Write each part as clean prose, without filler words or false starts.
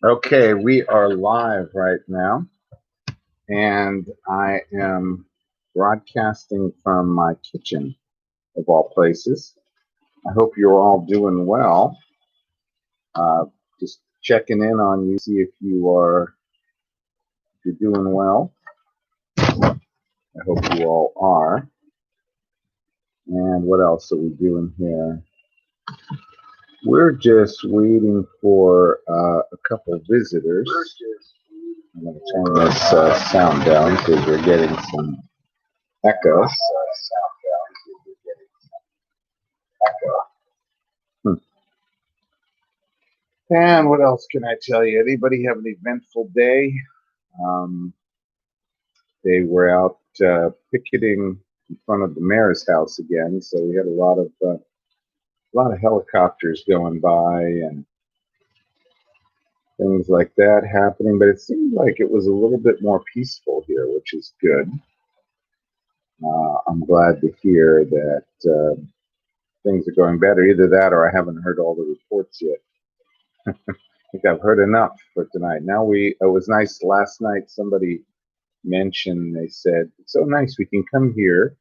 Okay, we are live right now, and I am broadcasting from my kitchen, of all places. I hope you're all doing well. Just checking in on you, see if you're doing well. I hope you all are. And what else are we doing here? We're just waiting for a couple visitors. I'm going to turn this sound down because we're getting some echo. And what else can I tell you? Anybody have an eventful day? They were out picketing in front of the mayor's house again, so we had a lot of helicopters going by and things like that happening. But it seemed like it was a little bit more peaceful here, which is good. I'm glad to hear that things are going better. Either that, or I haven't heard all the reports yet. I think I've heard enough for tonight. It was nice last night. Somebody mentioned, they said, it's so nice we can come here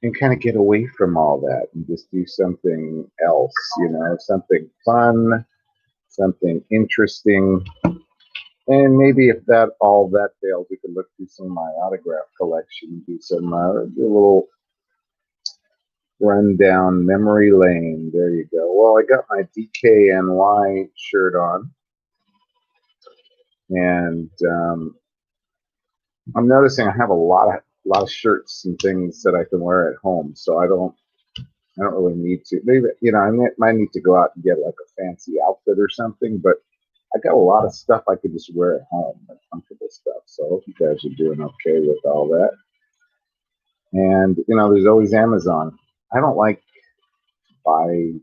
and kind of get away from all that and just do something else, something fun, something interesting. And maybe if all that fails, we could look through some of my autograph collection, do a little rundown memory lane. There you go. Well, I got my DKNY shirt on, and I'm noticing I have a lot of shirts and things that I can wear at home, so I don't really need to. Maybe I might need to go out and get like a fancy outfit or something, but I got a lot of stuff I could just wear at home, like comfortable stuff. So I hope you guys are doing okay with all that. And there's always Amazon. I don't like to buy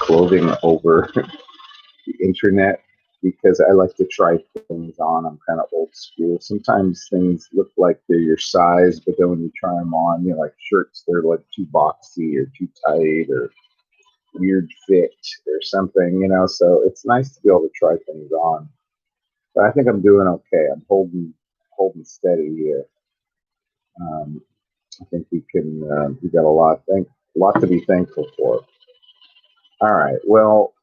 clothing over the internet because I like to try things on. I'm kind of old school. Sometimes things look like they're your size, but then when you try them on, like shirts, they're like too boxy or too tight or weird fit or something, so it's nice to be able to try things on. But I think I'm doing okay. I'm holding steady here. I think we got a lot to be thankful for. All right. Well,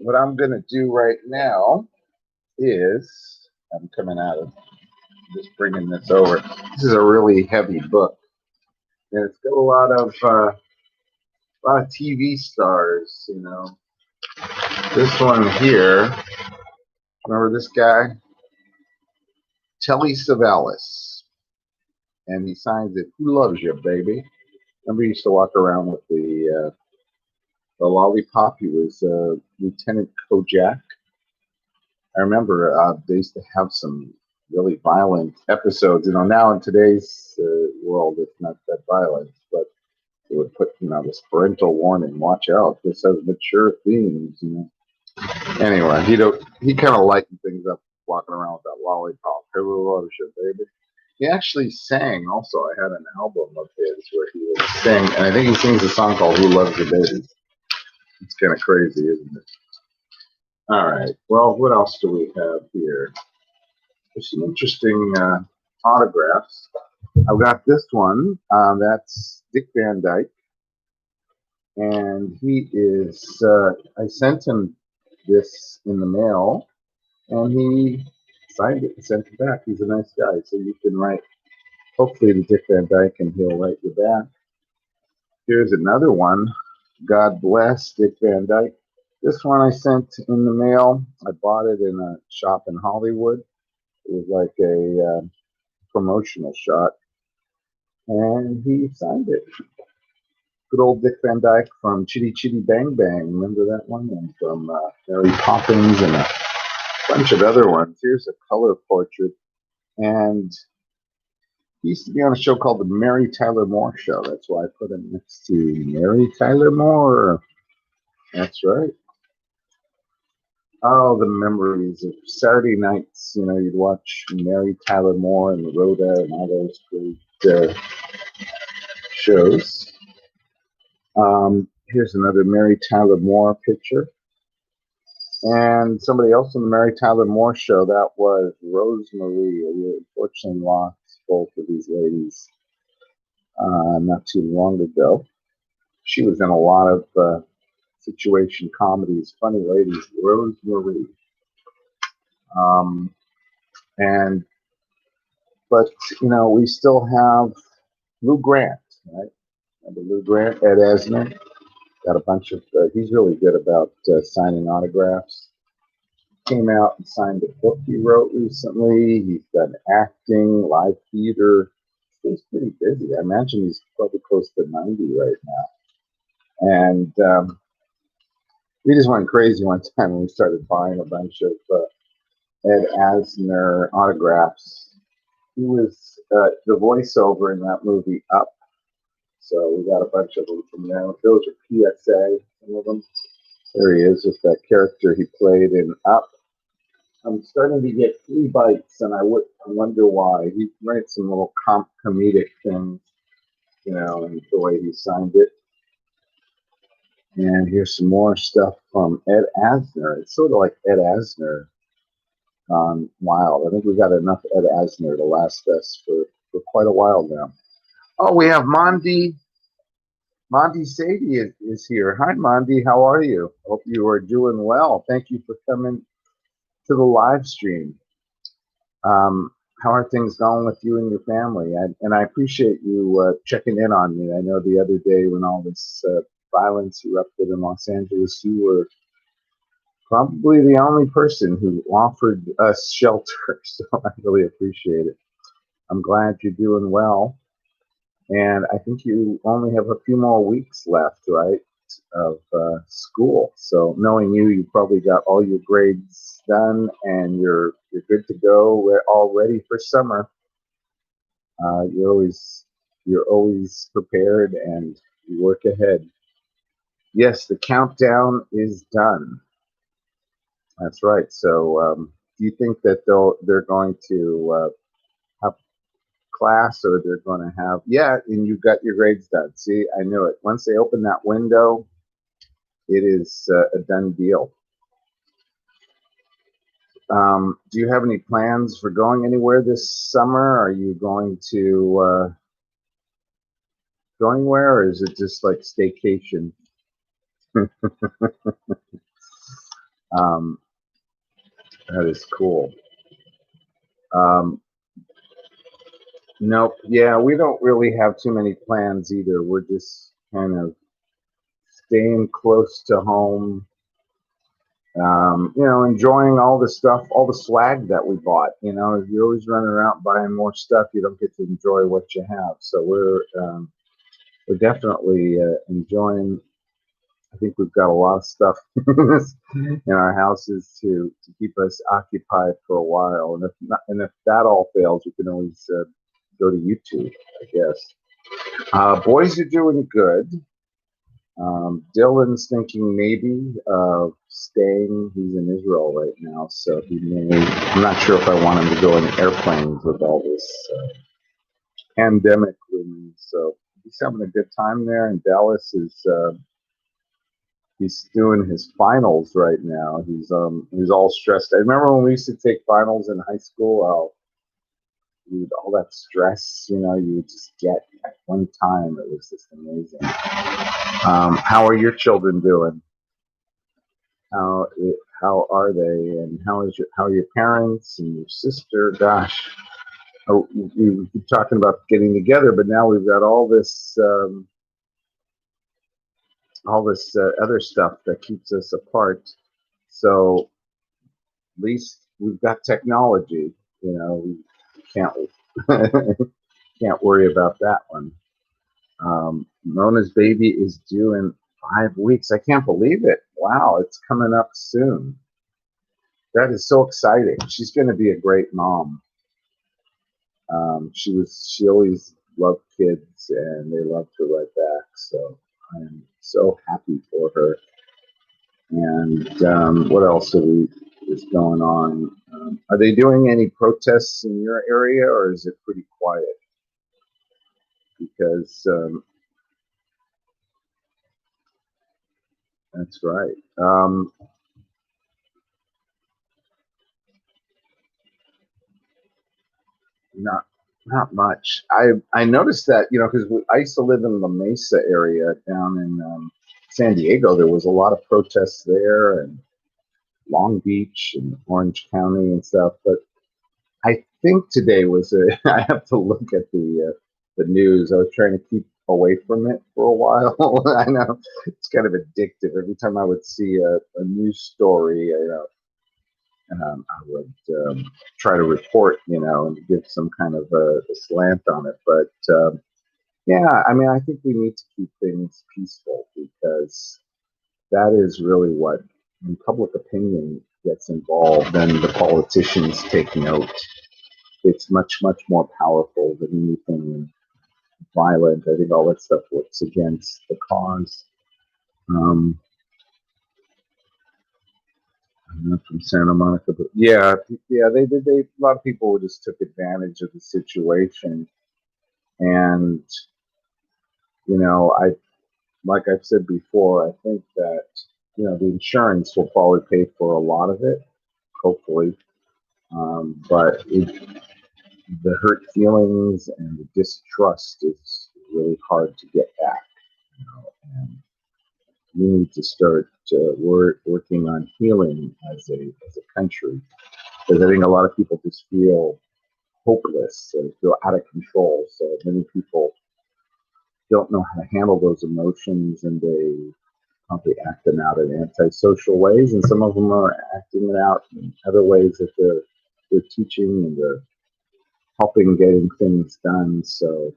what I'm going to do right now is I'm coming out of just bringing this over. This is a really heavy book, and it's got a lot of TV stars. This one here. Remember this guy, Telly Savalas, and he signs it. Who loves you, baby? Remember, he used to walk around with the lollipop. He was Lieutenant Kojak. I remember they used to have some really violent episodes. Now in today's world, it's not that violent, but it would put this parental warning: watch out, this has mature themes. Anyway, he kind of lightened things up, walking around with that lollipop. Hey, who loves you, baby? He actually sang also. I had an album of his where he would sing, and I think he sings a song called Who Loves Your Baby. It's kind of crazy, isn't it? All right. Well, what else do we have here? There's some interesting autographs. I've got this one. That's Dick Van Dyke. And he is, I sent him this in the mail, and he signed it and sent it back. He's a nice guy. So you can write, hopefully, to Dick Van Dyke, and he'll write you back. Here's another one. God bless Dick Van Dyke. This one I sent in the mail. I bought it in a shop in Hollywood. It was like a promotional shot. And he signed it. Good old Dick Van Dyke from Chitty Chitty Bang Bang. Remember that one? And from Mary Poppins and a bunch of other ones. Here's a color portrait. And he used to be on a show called The Mary Tyler Moore Show. That's why I put him next to Mary Tyler Moore. That's right. Oh, the memories of Saturday nights. You'd watch Mary Tyler Moore and Rhoda and all those great shows. Here's another Mary Tyler Moore picture. And somebody else on the Mary Tyler Moore show, that was Rosemarie. We unfortunately lost both of these ladies not too long ago. She was in a lot of situation comedies, funny ladies, Rosemarie. Um, and but we still have Lou Grant, right? Remember Lou Grant, Ed Asner, got a bunch of. He's really good about signing autographs. Came out and signed a book he wrote recently. He's done acting, live theater. He's pretty busy. I imagine he's probably close to 90 right now. And we just went crazy one time when we started buying a bunch of Ed Asner autographs. He was the voiceover in that movie Up. So we got a bunch of them from there. Those are PSA, some of them. There he is with that character he played in Up. I'm starting to get flea bites, and I wonder why. He writes some little comedic things, and the way he signed it. And here's some more stuff from Ed Asner. It's sort of like Ed Asner gone wild. I think we got enough Ed Asner to last us for quite a while now. Oh, we have Mondi. Mondi Sadie is here. Hi, Mondi. How are you? Hope you are doing well. Thank you for coming to the live stream. How are things going with you and your family? And I appreciate you checking in on me. I know the other day when all this violence erupted in Los Angeles, you were probably the only person who offered us shelter. So I really appreciate it. I'm glad you're doing well. And I think you only have a few more weeks left, right, of school. So knowing you probably got all your grades done and you're good to go. We're all ready for summer. You're always prepared and you work ahead. Yes, the countdown is done. That's right. So do you think that they're going to have class, or they're going to have and you got your grades done? See, I knew it. Once they open that window, it is a done deal. Do you have any plans for going anywhere this summer? Are you going to go anywhere, or is it just like staycation? That is cool. Nope. Yeah, we don't really have too many plans either. We're just kind of staying close to home. Enjoying all the stuff, all the swag that we bought. If you're always running around buying more stuff, you don't get to enjoy what you have. So we're definitely enjoying. I think we've got a lot of stuff in our houses to keep us occupied for a while. And if that all fails, you can always go to YouTube, I guess. Boys are doing good. Dylan's thinking maybe of staying. He's in Israel right now, so he may. I'm not sure if I want him to go in airplanes with all this pandemic looming. So he's having a good time there. And Dallas is. He's doing his finals right now. He's all stressed. I remember when we used to take finals in high school. All that stress, you would just get at one time. It was just amazing. How are your children doing? How are they, and how are your parents and your sister? Gosh, we keep talking about getting together, but now we've got all this other stuff that keeps us apart. So at least we've got technology. We can't can't worry about that one. Mona's baby is due in 5 weeks. I can't believe it. Wow, it's coming up soon. That is so exciting. She's going to be a great mom. She always loved kids, and they loved her right back. So I'm so happy for her. And what else is going on? Are they doing any protests in your area, or is it pretty quiet? Because that's right. not not much. I noticed that, because I used to live in La Mesa area down in San Diego. There was a lot of protests there, and Long Beach and Orange County and stuff. But I think today was a. I have to look at the news. I was trying to keep away from it for a while. I know it's kind of addictive. Every time I would see a news story, I would try to report, and give some kind of a slant on it. But yeah, I mean, I think we need to keep things peaceful because that is really what, when public opinion gets involved and the politicians take note, it's much, much more powerful than anything violent. I think all that stuff works against the cause. Um, I'm not from Santa Monica, but yeah, they did. A lot of people just took advantage of the situation, and I, like I've said before, I think that the insurance will probably pay for a lot of it, hopefully, but the hurt feelings and the distrust is really hard to get back, and we need to start working on healing as a country, because I think a lot of people just feel hopeless and feel out of control. So many people don't know how to handle those emotions, and they probably act them out in antisocial ways, and some of them are acting it out in other ways that they're teaching and they're helping getting things done. So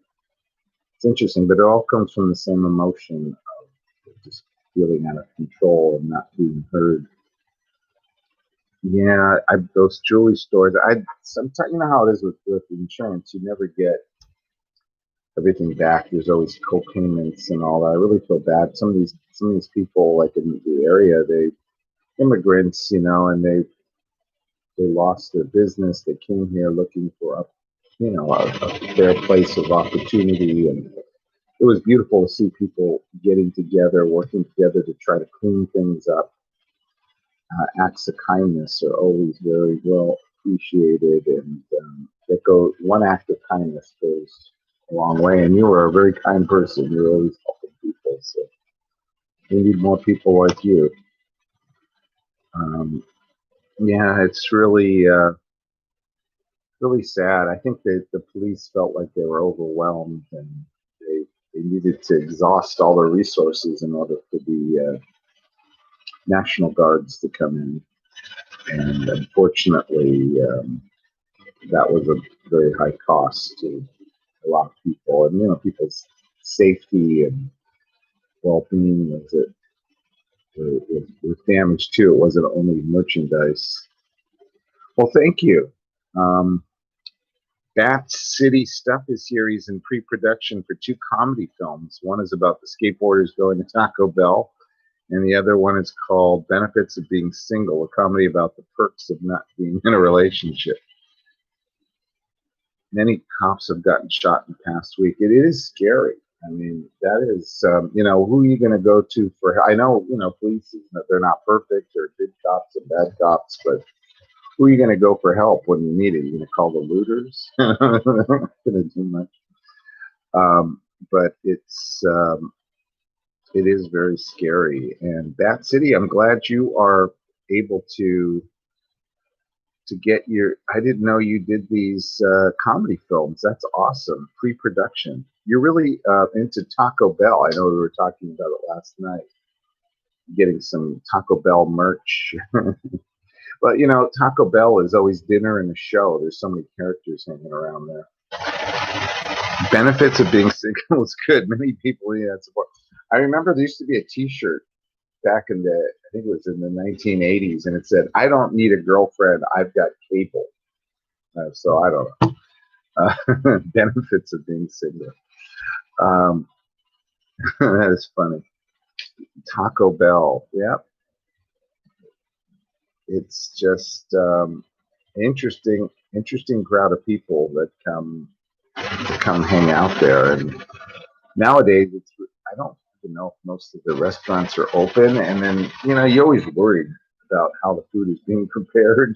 it's interesting, but it all comes from the same emotion of just feeling out of control and not being heard. Yeah, those jewelry stores. I sometimes, you know how it is with insurance. You never get everything back. There's always co-payments and all that. I really feel bad. Some of these people, like in the area, they immigrants, and they lost their business. They came here looking for a fair place of opportunity, and it was beautiful to see people getting together, working together to try to clean things up. Acts of kindness are always very well appreciated, and one act of kindness goes a long way. And you are a very kind person. You're always helping people, so we need more people like you. Um, yeah, it's really sad. I think that the police felt like they were overwhelmed, and they needed to exhaust all their resources in order for the National Guards to come in. And unfortunately, that was a very high cost to a lot of people, and people's safety and well-being was damaged too. It wasn't only merchandise. Well, thank you. Bat City Stuff is here. He's in pre-production for 2 comedy films. One is about the skateboarders going to Taco Bell, and the other one is called Benefits of Being Single, a comedy about the perks of not being in a relationship. Many cops have gotten shot in the past week. It is scary. I mean, that is, who are you going to go to for? I know, police, they're not perfect. They're good cops and bad cops, but who are you going to go for help when you need it? You're going to call the looters? They're not going to do much. But it is very scary. And Bat City, I'm glad you are able to get I didn't know you did these comedy films. That's awesome. Pre-production. You're really into Taco Bell. I know we were talking about it last night, getting some Taco Bell merch. But Taco Bell is always dinner and a show. There's so many characters hanging around there. Benefits of Being Single is good. Many people need that support. I remember there used to be a T-shirt back in I think it was in the 1980s, and it said, "I don't need a girlfriend. I've got cable." So I don't know. Benefits of being single. That is funny. Taco Bell. Yep. It's just interesting crowd of people that come hang out there. And nowadays, I don't even know if most of the restaurants are open. And then you're always worried about how the food is being prepared.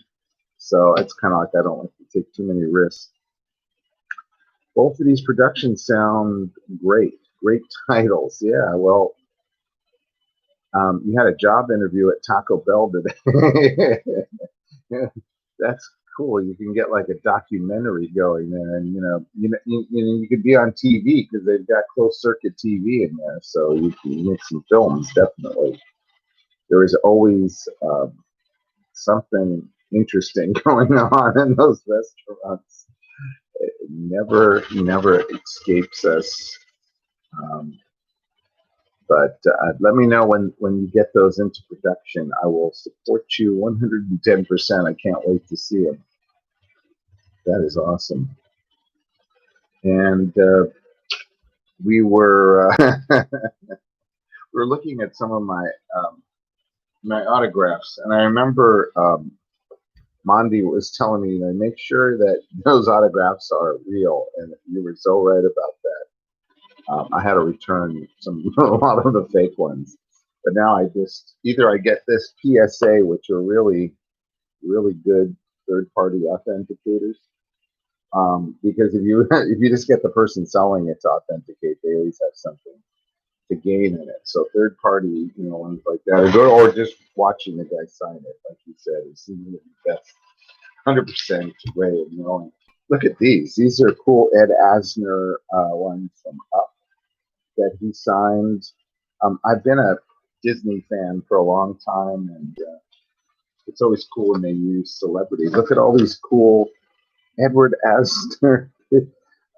So it's kind of like I don't like to take too many risks. Both of these productions sound great. Great titles. Yeah, well, you had a job interview at Taco Bell today. That's cool. You can get like a documentary going there, and you could be on TV because they've got closed circuit TV in there, so you can make some films. Definitely, there is always something interesting going on in those restaurants. It never escapes us. But let me know when you get those into production. I will support you 110%. I can't wait to see them. That is awesome. And we were we were looking at some of my autographs, and I remember Mondi was telling me, make sure that those autographs are real, and you were so right about that. I had to return a lot of the fake ones, but now I either I get this PSA, which are really good third-party authenticators, because if you just get the person selling it to authenticate, they always have something to gain in it. So third-party, ones like that, or just watching the guy sign it, like you said, is the best 100% way of knowing. Look at these. These are cool Ed Asner ones from Up that he signed. I've been a Disney fan for a long time, and it's always cool when they use celebrities. Look at all these cool Edward Asner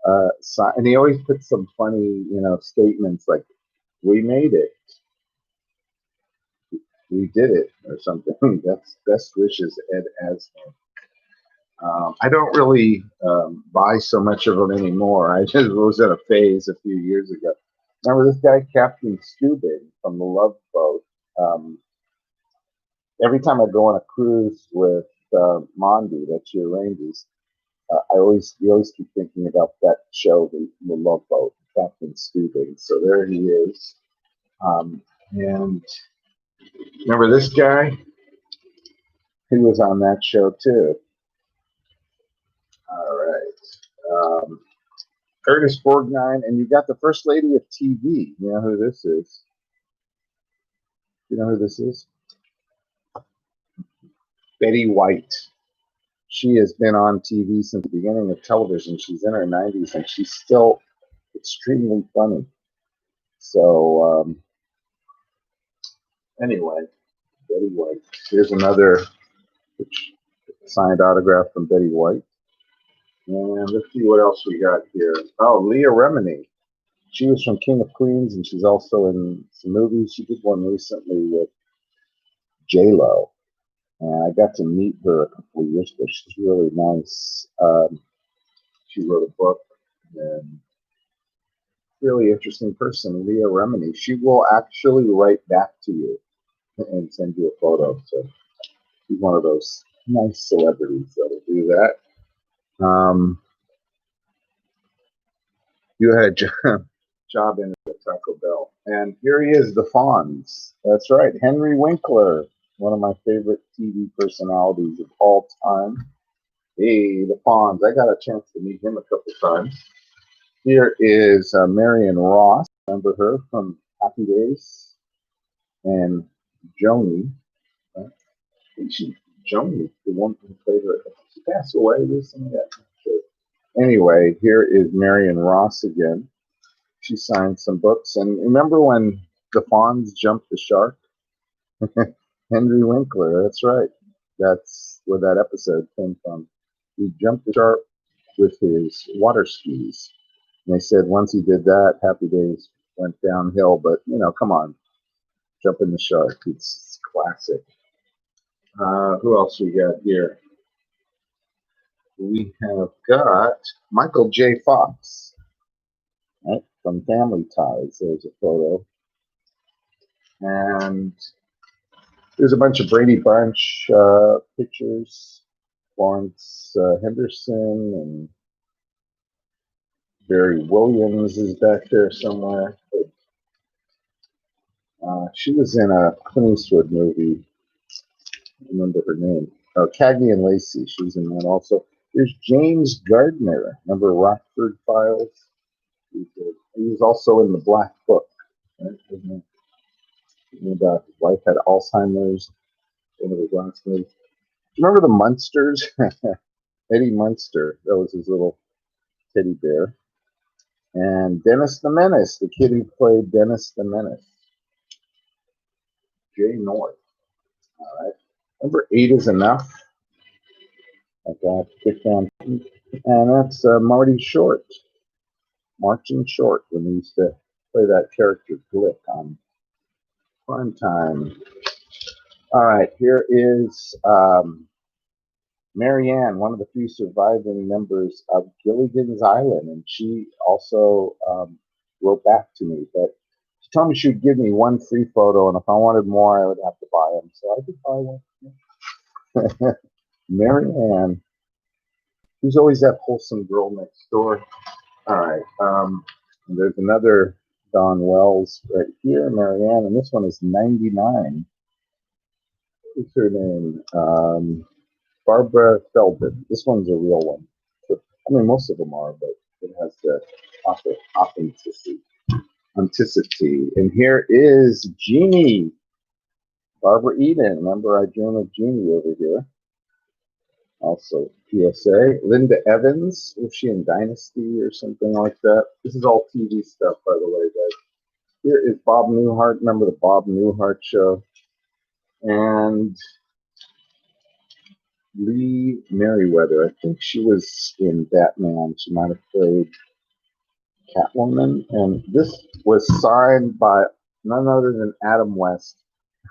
and he always puts some funny, statements like, "We made it, we did it," or something. That's best wishes, Ed Asner. I don't really buy so much of them anymore. I just was in a phase a few years ago. Remember this guy, Captain Stubing from the Love Boat? Every time I go on a cruise with Mondi, that she arranges, we always keep thinking about that show, the Love Boat, Captain Stubing. So there he is. And remember this guy? He was on that show too. All right. Curtis Borgnine, and you got the First Lady of TV. You know who this is? You know who this is? Betty White. She has been on TV since the beginning of television. She's in her 90s, and she's still extremely funny. So, anyway, Betty White. Here's another signed autograph from Betty White. And let's see what else we got here. Oh, Leah Remini. She was from King of Queens, and she's also in some movies. She did one recently with J-Lo, and I got to meet her a couple of years ago. She's really nice. She wrote a book, and really interesting person, Leah Remini. She will actually write back to you and send you a photo. So she's one of those nice celebrities that will do that. You had a job in at Taco Bell. And here he is, the Fonz. That's right, Henry Winkler, one of my favorite TV personalities of all time. Hey, the Fonz. I got a chance to meet him a couple times. Here is Marion Ross. Remember her from Happy Days? And Joni. Joni, the one who played her. She passed away recently. Anyway, here is Marion Ross again. She signed some books. And remember when the Fonz jumped the shark? Henry Winkler, that's right. That's where that episode came from. He jumped the shark with his water skis. And they said once he did that, Happy Days went downhill. But, come on. Jumping the shark. It's classic. Who else we got here? We have got Michael J. Fox, right, from Family Ties. There's a photo. And there's a bunch of Brady Bunch pictures. Florence Henderson and Barry Williams is back there somewhere. She was in a Clint Eastwood movie. I don't remember her name. Oh, Cagney and Lacey. She was in that also. Here's James Gardner. Remember Rockford Files? He was also in the Black Book. Right? About his wife had Alzheimer's. One of his last movies. Do you remember the Munsters? Eddie Munster. That was his little teddy bear. And Dennis the Menace, the kid who played Dennis the Menace. Jay North. All right. Remember 8 is Enough? I got kicked down. And that's Marty Short. Marching Short, when he used to play that character Glick on Prime Time. All right, here is Marianne, one of the few surviving members of Gilligan's Island, and she also wrote back to me, but she told me she would give me one free photo, and if I wanted more, I would have to buy them. So I did buy one. Marianne, who's always that wholesome girl next door. All right, and there's another Don Wells right here, Marianne, and this one is 99. What's her name? Barbara Philbin. This one's a real one. I mean, most of them are, but it has the authenticity. And here is Jeannie. Barbara Eden. Remember, I dream of Jeannie over here. Also, PSA. Linda Evans. Was she in Dynasty or something like that? This is all TV stuff, by the way, guys. Here is Bob Newhart. Remember the Bob Newhart show? And Lee Meriwether. I think she was in Batman. She might have played Catwoman. And this was signed by none other than Adam West.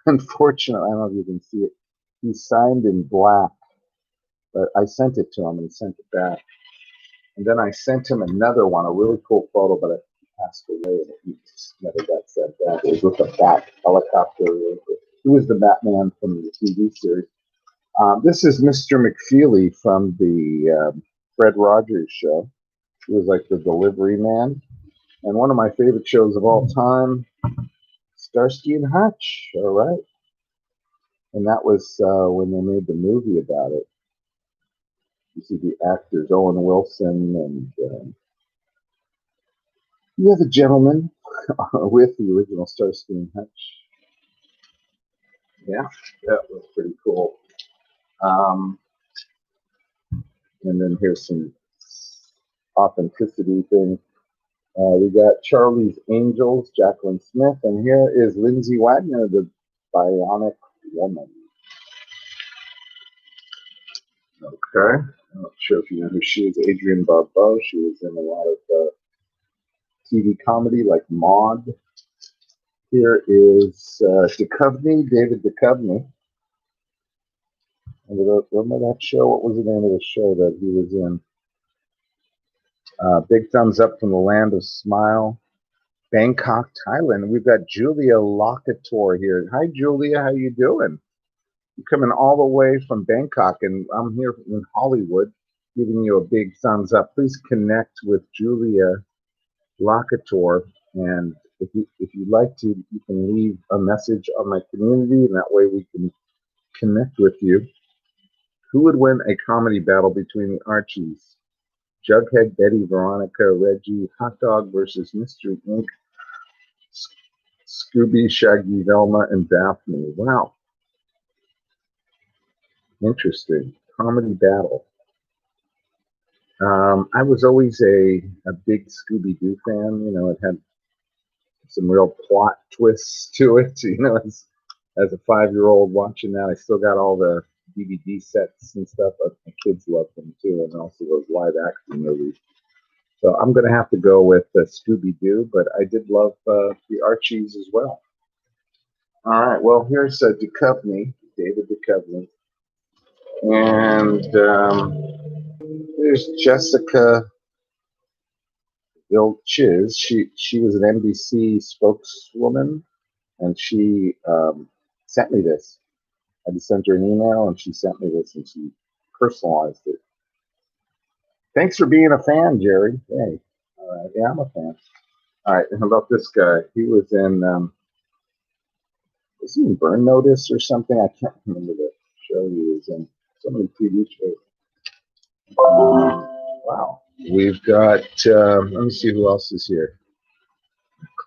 Unfortunately, I don't know if you can see it. He's signed in black. But I sent it to him and he sent it back. And then I sent him another one, a really cool photo, but it passed away and he just never got sent back. It was with a bat helicopter. He was the Batman from the TV series. This is Mr. Mcfeely from the Fred Rogers show. He was like the delivery man. And one of my favorite shows of all time, Starsky and Hutch. All right. And that was when they made the movie about it. You see the actors, Owen Wilson, and you have a gentleman with the original Starsky and Hutch. Yeah, that was pretty cool. And then here's some authenticity thing. We got Charlie's Angels, Jacqueline Smith, and here is Lindsay Wagner, the Bionic Woman. Okay, I'm not sure if you know who she is. Adrienne Barbeau. She was in a lot of TV comedy like Maude. Here is Duchovny, David Duchovny. Remember that show? What was the name of the show that he was in? Big Thumbs Up from the Land of Smile. Bangkok, Thailand. We've got Julia Locator here. Hi, Julia. How you doing? You're coming all the way from Bangkok, and I'm here in Hollywood giving you a big thumbs up. Please connect with Julia Locator, and if you'd like to, you can leave a message on my community, and that way we can connect with you. Who would win a comedy battle between the Archies? Jughead, Betty, Veronica, Reggie, Hot Dog versus Mystery Inc., Scooby, Shaggy, Velma, and Daphne. Wow. Interesting. Comedy battle. I was always a big Scooby-Doo fan. You know, it had some real plot twists to it. You know, as a 5-year-old watching that, I still got all the DVD sets and stuff. But my kids love them too, and also those live action movies. So I'm going to have to go with Scooby-Doo, but I did love the Archies as well. All right, well, here's Duchovny, David Duchovny. And there's Jessica Vilches. She was an NBC spokeswoman, and she sent me this. I just sent her an email, and she sent me this, and she personalized it. Thanks for being a fan, Jerry. Hey, all right, yeah, I'm a fan. All right, how about this guy? He was in, was he in Burn Notice or something? I can't remember the show he was in. So many TV shows. Wow. We've got, let me see who else is here.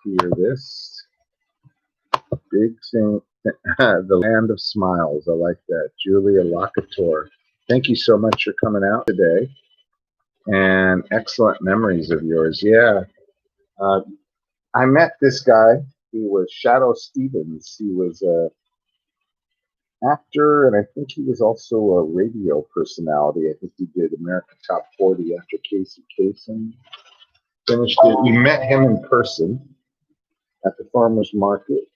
Clear this. Big thing. The Land of Smiles. I like that. Julia Locator. Thank you so much for coming out today. And excellent memories of yours. Yeah. I met this guy. He was Shadow Stevens. He was a actor, and I think he was also a radio personality. I think he did American Top 40 after Casey Kasem finished it. We met him in person at the farmer's market,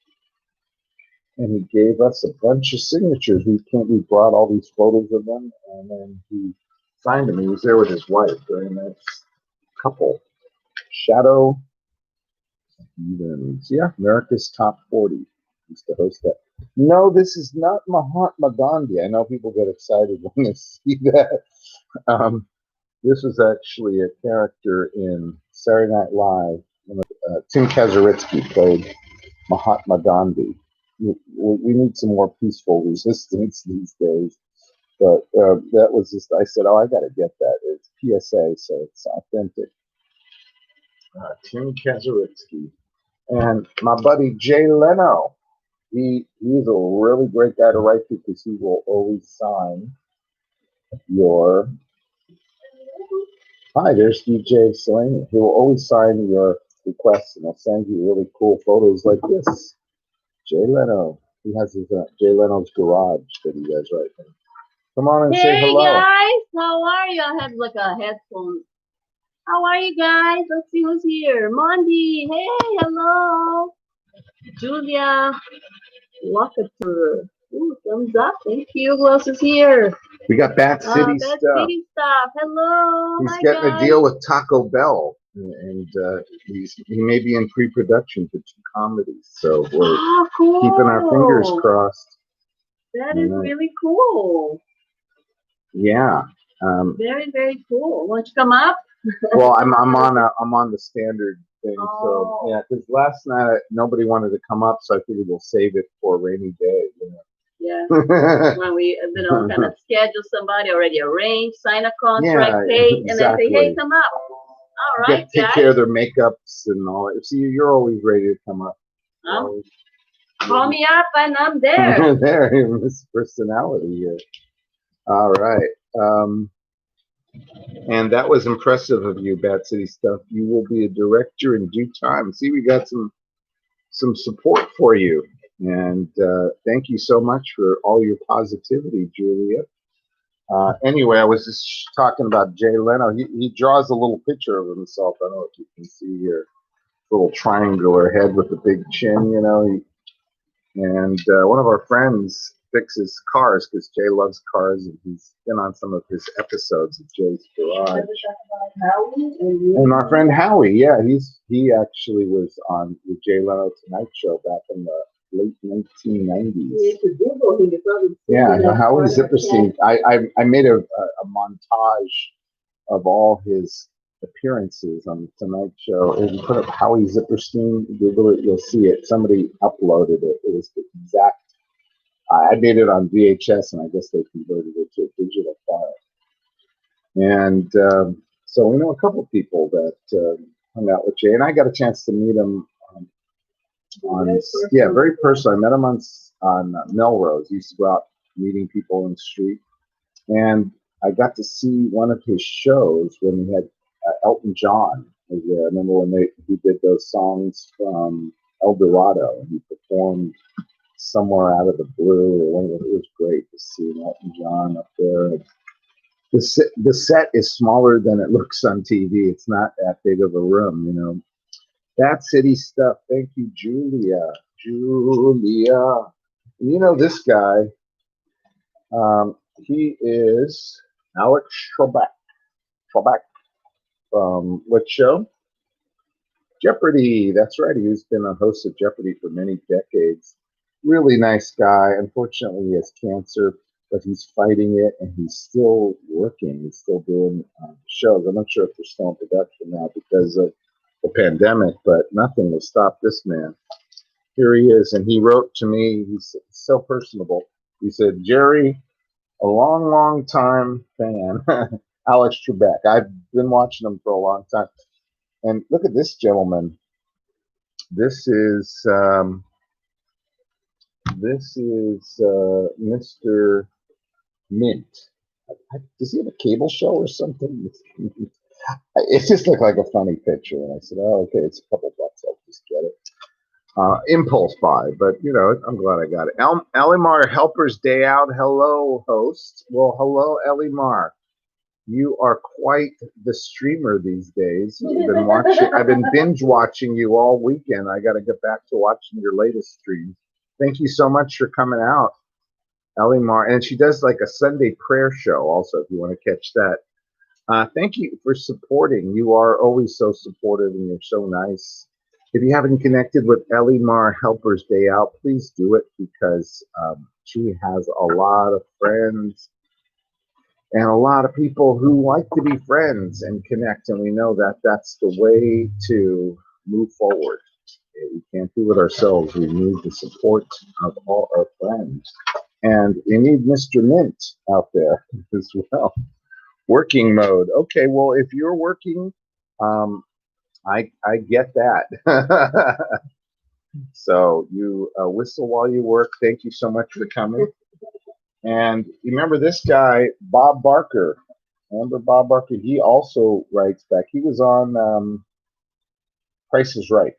and he gave us a bunch of signatures. We brought all these photos of them, and then he signed them. He was there with his wife. Very nice couple. Shadow Stevens. Yeah, America's Top 40. Used to host that. No, this is not Mahatma Gandhi. I know people get excited when they see that. This was actually a character in Saturday Night Live. Tim Kazuritzky played Mahatma Gandhi. We need some more peaceful resistance these days. But that was just, I said, oh, I got to get that. It's PSA, so it's authentic. Tim Kazuritzky. And my buddy Jay Leno. He's a really great guy to write to because he will always sign your. Hi, there's DJ Selene. He will always sign your requests and he'll send you really cool photos like this. Jay Leno. He has his Jay Leno's garage that he does right now. Come on and say hello. Hey guys, how are you? I have like a headphone. How are you guys? Let's see who's here. Mondi. Hey, hello. Julia. Locator. Ooh, thumbs up. Thank you. Who else is here? We got Bat City stuff. Bat City stuff. Hello. He's hi getting guys. a deal with Taco Bell, and he may be in pre-production for 2 comedies. So we're cool. keeping our fingers crossed. That is really cool. Yeah. Very, very cool. Want you to come up? Well, I'm on the standard thing. So yeah, because last night nobody wanted to come up, so I figured we'll save it for a rainy day. You know? Yeah. When we kind of schedule somebody already arranged, sign a contract, pay, and then say, hey, come up. All right, take care of their makeups and all that. See, you're always ready to come up. Call me up and I'm there. There, Miss Personality here. All right. And that was impressive of you, Bat City stuff. You will be a director in due time. See, we got some support for you. And thank you so much for all your positivity, Julia. Anyway, I was just talking about Jay Leno. He draws a little picture of himself. I don't know if you can see here. Little triangular head with a big chin, you know. And one of our friends fixes cars because Jay loves cars, and he's been on some of his episodes of Jay's Garage. And our friend Howie, yeah, he actually was on the Jay Leno Tonight Show back in the late 1990s. Yeah, Howie Zipperstein. I made a montage of all his appearances on the Tonight Show. If you put up Howie Zipperstein, Google it, you'll see it. Somebody uploaded it. It was the exact. I made it on VHS, and I guess they converted it to a digital file. And so we know a couple of people that hung out with Jay, and I got a chance to meet him very personal. I met him on Melrose. He used to go out meeting people in the street, and I got to see one of his shows when he had Elton John was there. I remember when he did those songs from El Dorado, and he performed Somewhere Out of the Blue. It was great to see Elton John up there. The set is smaller than it looks on TV. It's not that big of a room, you know. That City stuff. Thank you, Julia. Julia. You know this guy. He is Alex Trebek. From what show? Jeopardy. That's right. He's been a host of Jeopardy for many decades. Really nice guy. Unfortunately, he has cancer, but he's fighting it, and he's still working. He's still doing shows. I'm not sure if they're still in production now because of the pandemic, but nothing will stop this man. Here he is, and he wrote to me. He's so personable. He said, Jerry, a long, long time fan. Alex Trebek. I've been watching him for a long time. And look at this gentleman. This is Mr. Mint. Does he have a cable show or something? It just looked like a funny picture, and I said, "Oh, okay, it's a couple bucks. I'll just get it." Impulse buy, but I'm glad I got it. Elimar Helper's Day Out. Hello, host. Well, hello, Elimar. You are quite the streamer these days. I've been binge watching you all weekend. I got to get back to watching your latest stream. Thank you so much for coming out, Elimar. And she does like a Sunday prayer show also, if you want to catch that. Thank you for supporting. You are always so supportive and you're so nice. If you haven't connected with Elimar Helper's Day Out, please do it because she has a lot of friends and a lot of people who like to be friends and connect. And we know that that's the way to move forward. We can't do it ourselves. We need the support of all our friends. And we need Mr. Mint out there as well. Working mode. Okay, well, if you're working, I get that. So you whistle while you work. Thank you so much for coming. And you remember this guy, Bob Barker. Remember Bob Barker? He also writes back. He was on Price is Right.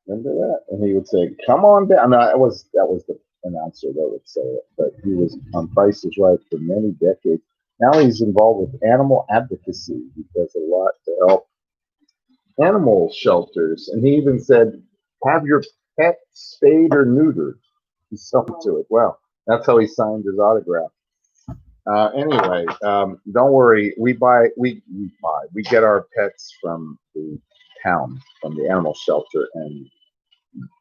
Remember that? And he would say, "Come on down." No, that was the announcer that would say it. But he was on Price is Right for many decades. Now he's involved with animal advocacy. He does a lot to help animal shelters. And he even said, "Have your pet spayed or neutered." He's selling to it. Wow. That's how he signed his autograph. Anyway, don't worry. We get our pets from the town, from the animal shelter, and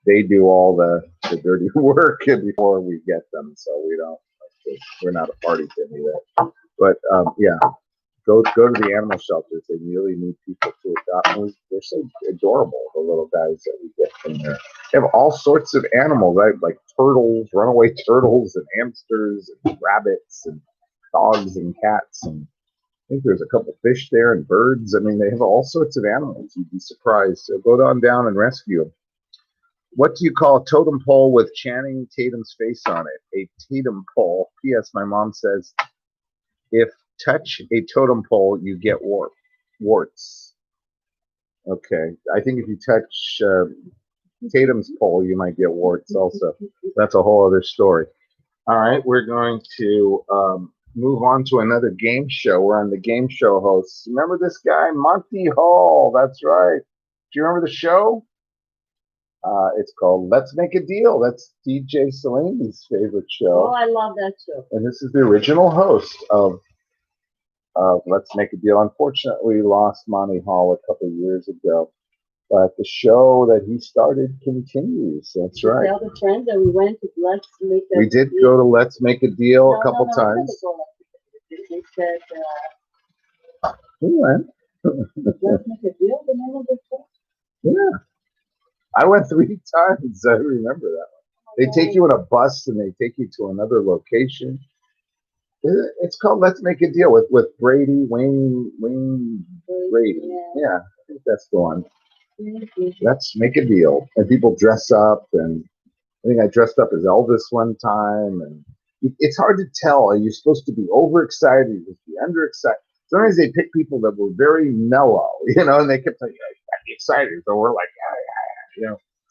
they do all the dirty work before we get them. So we're not a party to any of that. But yeah, go to the animal shelters. They really need people to adopt. They're so adorable, the little guys that we get from there. They have all sorts of animals, right? Like turtles, runaway turtles, and hamsters, and rabbits, and dogs, and cats, and I think there's a couple fish there, and birds. I mean, they have all sorts of animals. You'd be surprised. So go on down and rescue them. What do you call a totem pole with Channing Tatum's face on it? A Tatum pole. P.S. My mom says, if touch a totem pole, you get warts. Okay. I think if you touch Tatum's pole, you might get warts also. That's a whole other story. All right. We're going to move on to another game show. We're on the game show hosts. Remember this guy, Monty Hall? That's right. Do you remember the show? It's called Let's Make a Deal. That's DJ Selene's favorite show. Oh, I love that show. And this is the original host of Let's Make a Deal. Unfortunately, we lost Monty Hall a couple of years ago. But the show that he started continues. That's right. Tell the friends that we went to Let's Make a Deal. We did go to Let's Make a Deal a couple times. They said, We went. Let's Make a Deal, the name of the show? Yeah. I went 3 times. I remember that one. They take you in a bus and they take you to another location. It's called Let's Make a Deal with Wayne Brady. Yeah, I think that's the one. Let's Make a Deal. And people dress up, and I think I dressed up as Elvis one time. And it's hard to tell. Are you supposed to be overexcited? Are you supposed to be underexcited? Sometimes they pick people that were very mellow, and they kept saying, "Be excited." So we're like,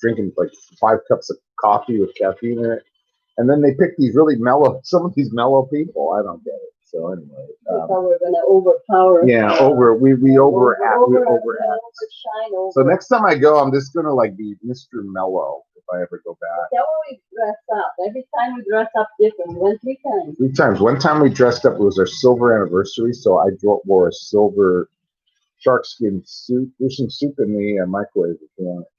drinking like 5 cups of coffee with caffeine in it. And then they pick these really mellow, some of these mellow people. I don't get it. So anyway. We're going to overpower. Yeah, we overact. So next time I go, I'm just going to like be Mr. Mellow if I ever go back. That's why we dress up. Every time we dress up different. We went 3 times. 3 times. One time we dressed up, it was our silver anniversary. So I wore a silver shark skin suit. There's some soup in the microwave if you want it.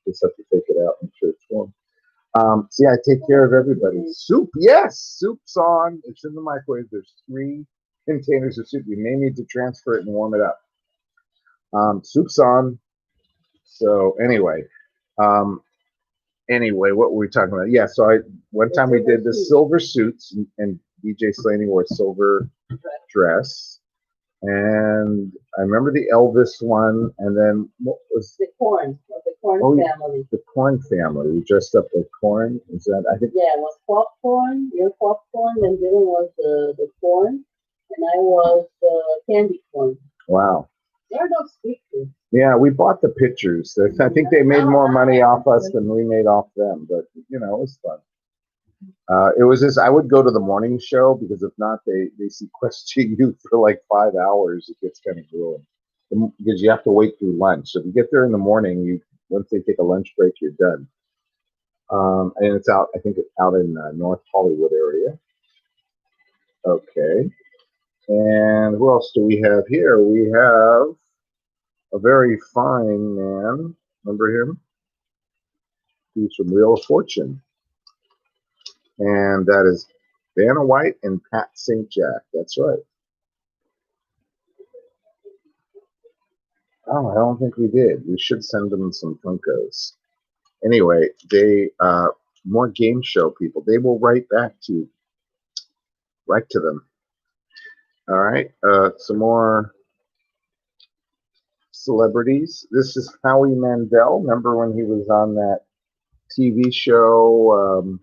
Just have to take it out and make sure it's warm. See, I take care of everybody. Soup, yes, soup's on. It's in the microwave. There's 3 containers of soup. You may need to transfer it and warm it up. Soup's on. So anyway, what were we talking about? Yeah, so one time we did the silver suits, and DJ Slaney wore a silver dress. And I remember the Elvis one, and then what was The Corn, family. the Corn family? We dressed up like Corn. Is that I think? Yeah, it was popcorn. Your popcorn, and Dylan was the corn, and I was the candy corn. Wow. There are those pictures. Yeah, we bought the pictures. I think they made more money off us than we made off them, but you know, it was fun. It was just I would go to the morning show because if not, they sequester you for like 5 hours. It gets kind of grueling because you have to wait through lunch. So if you get there in the morning, you once they take a lunch break, you're done. And it's out. I think it's out in North Hollywood area. Okay. And who else do we have here? We have a very fine man. Remember him? He's from Wheel of Fortune. And that is Vanna White and Pat St. Jack. That's right. Oh, I don't think we did. We should send them some Funkos. Anyway, they more game show people. They will write back to you. Write to them. All right. Some more celebrities. This is Howie Mandel. Remember when he was on that TV show?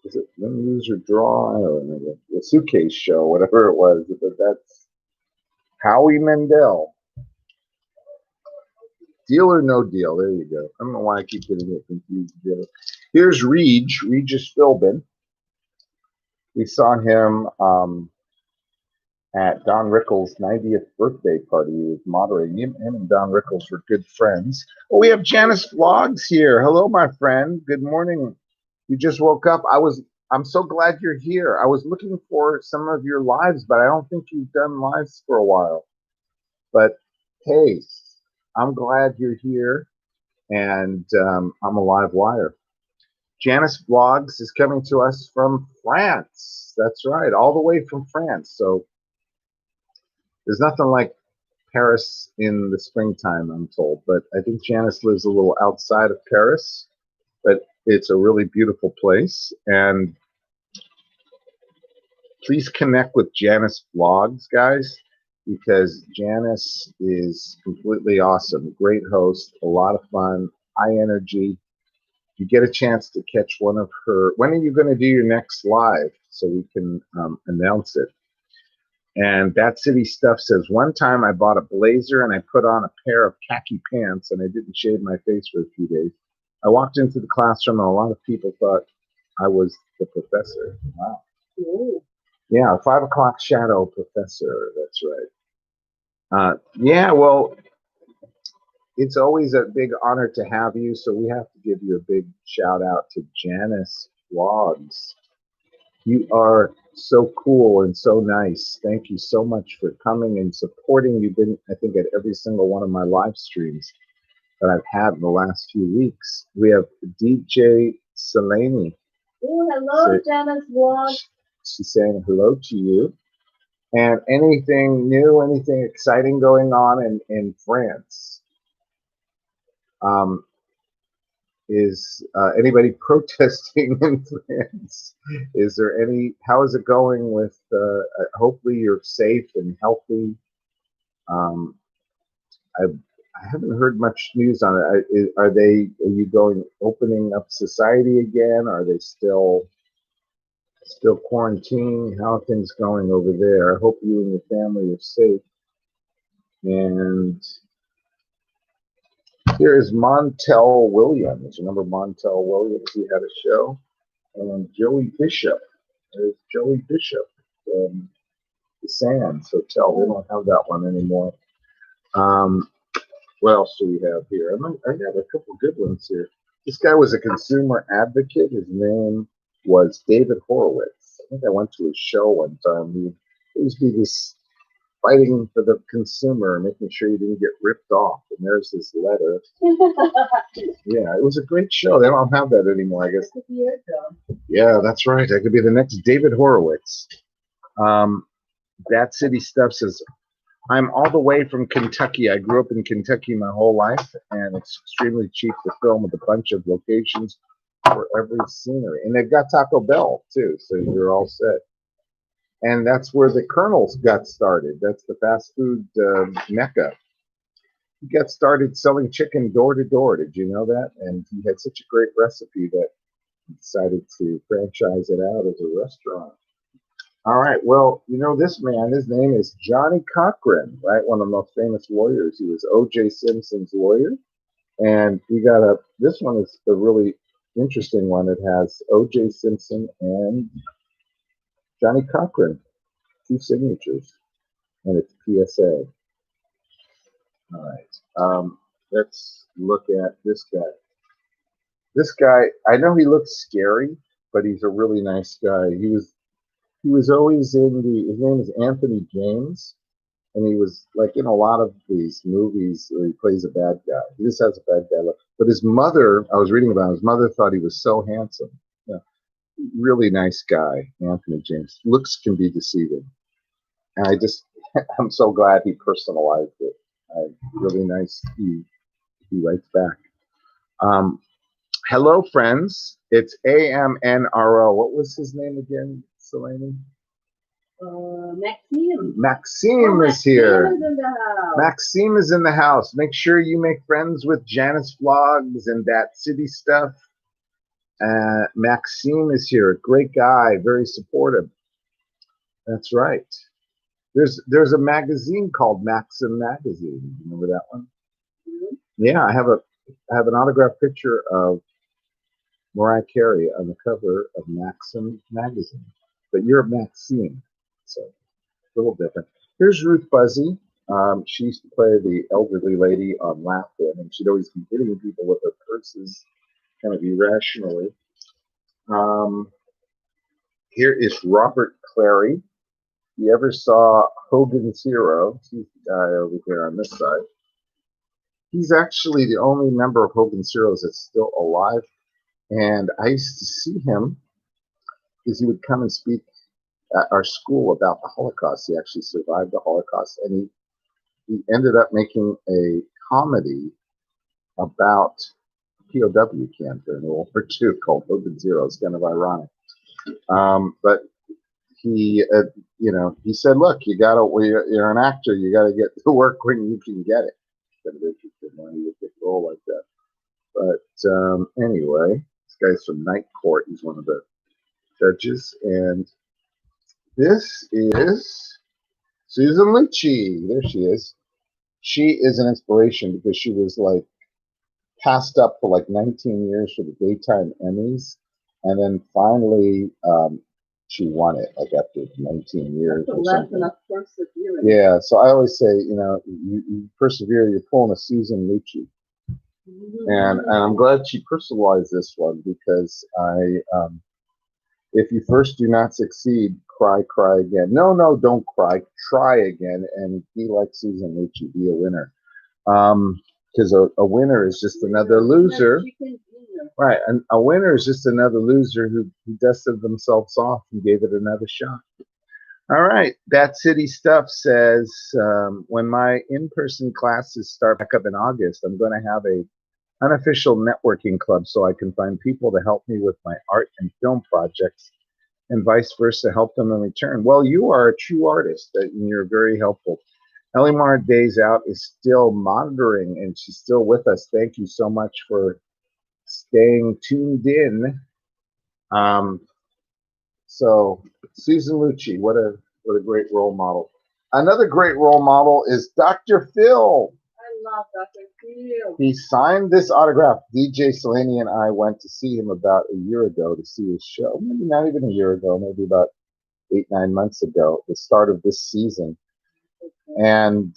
Is it Win, Lose, or Draw? I don't remember. The Suitcase Show, whatever it was. But that's Howie Mandel. Deal or No Deal. There you go. I don't know why I keep getting it confused. Here's Regis Philbin. We saw him at Don Rickles' 90th birthday party. He was moderating. Him and Don Rickles were good friends. Oh, we have Janice Vlogs here. Hello, my friend. Good morning. You just woke up. I'm so glad you're here. I was looking for some of your lives, but I don't think you've done lives for a while. But hey, I'm glad you're here, and I'm a live wire. Janice Vlogs is coming to us from France. That's right, all the way from France. So there's nothing like Paris in the springtime, I'm told. But I think Janice lives a little outside of Paris, but it's a really beautiful place. And please connect with Janice Vlogs, guys, because Janice is completely awesome. Great host, a lot of fun, high energy. You get a chance to catch one of her. When are you going to do your next live so we can announce it? And That City Stuff says, one time I bought a blazer and I put on a pair of khaki pants and I didn't shave my face for a few days. I walked into the classroom and a lot of people thought I was the professor. Wow. Ooh. Yeah, 5 o'clock shadow professor. That's right. Yeah, well, it's always a big honor to have you, so we have to give you a big shout out to Janice Vlogs. You are so cool and so nice. Thank you so much for coming and supporting. You've been, I think, at every single one of my live streams that I've had in the last few weeks. We have DJ Selene. Oh, hello, Janice Vlogs. She's saying hello to you. And anything new, anything exciting going on in France? Is anybody protesting in France? Is there any? How is it going with? Hopefully you're safe and healthy. I haven't heard much news on it. Are you going opening up society again? Are they still quarantining? How are things going over there? I hope you and your family are safe. And here is Montel Williams. Remember Montel Williams? He had a show. And Joey Bishop. There's Joey Bishop from the Sands Hotel. We don't have that one anymore. What else do we have here? I got a couple good ones here. This guy was a consumer advocate. His name was David Horowitz. I think I went to his show one time. He used to be this fighting for the consumer, making sure you didn't get ripped off. And there's this letter. Yeah, it was a great show. They don't have that anymore, I guess. Yeah, that's right. I could be the next David Horowitz. That City Stuff says, I'm all the way from Kentucky. I grew up in Kentucky my whole life, and it's extremely cheap to film with a bunch of locations for every scenery. And they've got Taco Bell, too, so you're all set. And that's where the Colonels got started. That's the fast food mecca. He got started selling chicken door to door. Did you know that? And he had such a great recipe that he decided to franchise it out as a restaurant. All right. Well, you know this man. His name is Johnnie Cochran, right? One of the most famous lawyers. He was O.J. Simpson's lawyer, and we got a. This one is a really interesting one. It has O.J. Simpson and Johnnie Cochran, two signatures, and it's PSA. All right. Let's look at this guy. This guy, I know he looks scary, but he's a really nice guy. He was always in the. His name is Anthony James, and he was like in a lot of these movies where he plays a bad guy. He just has a bad guy look. But his mother, I was reading about him, his mother thought he was so handsome. Yeah, really nice guy, Anthony James. Looks can be deceiving, and I'm so glad he personalized it. Really nice. He writes back. Um, Hello, friends. It's AMNRO. What was his name again, Selene? Maxime. Maxime is here. Maxime is in the house. Maxime is in the house. Make sure you make friends with Janice Vlogs and That City Stuff. Maxime is here. A great guy, very supportive. That's right. There's a magazine called Maxim Magazine. You remember that one? Mhm. Yeah, I have an autographed picture of Mariah Carey on the cover of Maxim Magazine. But you're Maxine, so a little different. Here's Ruth Buzzy. She used to play the elderly lady on Laugh-In, and she'd always be hitting people with her purses kind of irrationally. Here is Robert Clary. You ever saw Hogan's Hero? He's the guy over here on this side. He's actually the only member of Hogan's Heroes that's still alive. And I used to see him because he would come and speak at our school about the Holocaust. He actually survived the Holocaust, and he ended up making a comedy about POW camp during World War II called Hogan's Hero. It's kind of ironic. But he, he said, "Look, you're an actor. You got to get to work when you can get it." Kind of interesting when he would get a role like that. But anyway, this guy's from Night Court. He's one of the judges, and this is Susan Lucci. There she is. She is an inspiration because she was like passed up for like 19 years for the daytime Emmys, and then finally she won it like after 19 years or something. Yeah, so I always say, you persevere. You're pulling a Susan Lucci, and I'm glad she personalized this one because if you first do not succeed, cry again. No, don't cry. Try again and be like Susan Lucci. Be a winner. Because a winner is just another loser. Right. And a winner is just another loser who dusted themselves off and gave it another shot. All right. That City Stuff says, when my in-person classes start back up in August, I'm going to have a unofficial networking club so I can find people to help me with my art and film projects and vice versa, help them in return. Well, you are a true artist and you're very helpful. Elimar Days Out is still monitoring and she's still with us. Thank you so much for staying tuned in. So Susan Lucci, what a great role model. Another great role model is Dr. Phil. I love Dr. Phil. He signed this autograph. DJ Selene and I went to see him about a year ago to see his show. Maybe not even a year ago, maybe about 8-9 months ago, the start of this season. And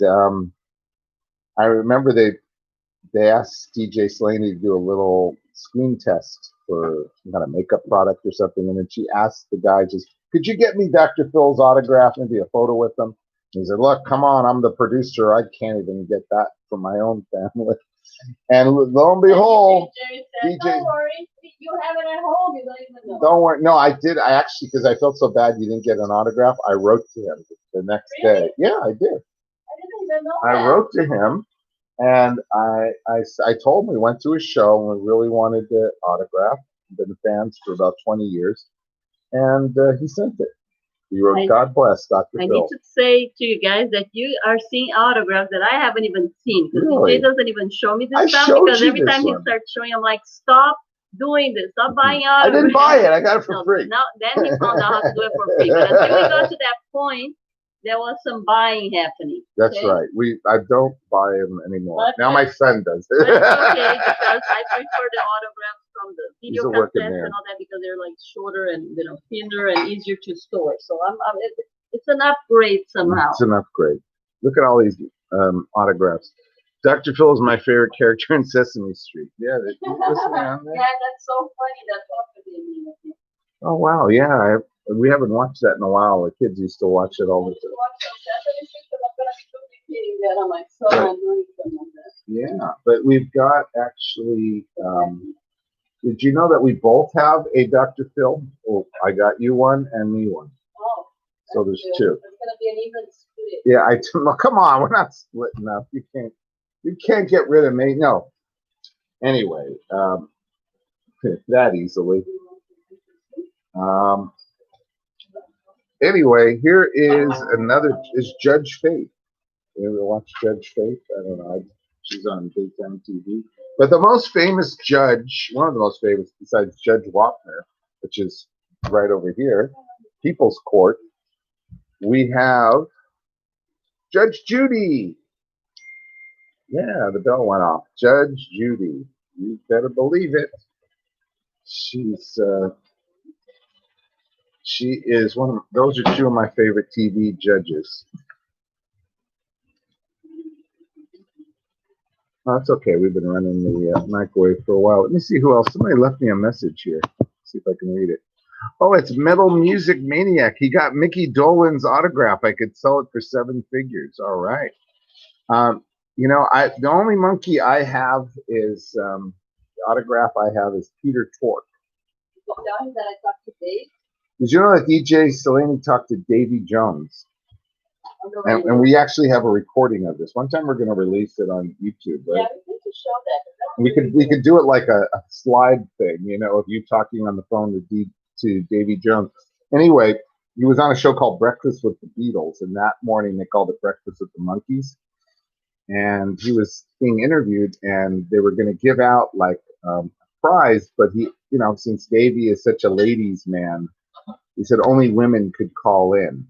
I remember they asked DJ Selene to do a little screen test for some kind of makeup product or something, and then she asked the guy, just, could you get me Dr. Phil's autograph, maybe a photo with him? And he said, look, come on, I'm the producer. I can't even get that from my own family. And lo and behold, DJ said, don't worry, you have it at home. You don't even know. Don't worry. No, I did. I actually, because I felt so bad you didn't get an autograph, I wrote to him the next day. Yeah, I did. I didn't even know that. I wrote to him. And I told him we went to his show and we really wanted the autograph. Been fans for about 20 years. And he sent it. He wrote, God bless Dr. I Phil. need to say to you guys that you are seeing autographs that I haven't even seen. Because Really? DJ doesn't even show me I this stuff. showed Because you every this time he one. starts showing, I'm like, stop doing this. Stop buying I autographs. didn't buy it. I got it for free. Now, then he found out how to do it for free. But until we got to that point, there was some buying happening. That's okay? right. I don't buy them anymore. But Now my son does. But it's okay because I prefer the autographs from the He's video a working cassettes man. and all that because they're like shorter and thinner and easier to store. So it's an upgrade somehow. It's an upgrade. Look at all these autographs. Dr. Phil is my favorite character in Sesame Street. Yeah, they keep listening on there. Yeah, that's so funny. That's awesome. Oh wow, yeah. We haven't watched that in a while. The kids used to watch it all the time. Yeah, but we've got actually. Did you know that we both have a Dr. Phil? Oh, I got you one and me one. Oh, so there's good. two. It's gonna be an even split. Yeah, come on, we're not splitting up. You can't get rid of me. No. Anyway, that easily. Anyway, here is is Judge Fate. You ever watch Judge Fate? I don't know. She's on daytime TV. But the most famous judge, one of the most famous besides Judge Wapner, which is right over here, People's Court, we have Judge Judy. Yeah, the bell went off. Judge Judy. You better believe it. She is those are two of my favorite TV judges. Oh, that's okay. We've been running the microwave for a while. Let me see who else. Somebody left me a message here. Let's see if I can read it. Oh, it's Metal Music Maniac. He got Mickey Dolenz autograph. I could sell it for 7 figures. All right. The only monkey I have is the autograph I have is Peter Tork. Did you know that DJ Selene talked to Davy Jones? And we actually have a recording of this. One time we're going to release it on YouTube. Right? Yeah, we need to show that. We could do it like a slide thing, of you talking on the phone to Davy Jones. Anyway, he was on a show called Breakfast with the Beatles, and that morning they called it Breakfast with the Monkeys. And he was being interviewed, and they were going to give out like a prize, but he, since Davy is such a ladies' man, he said only women could call in.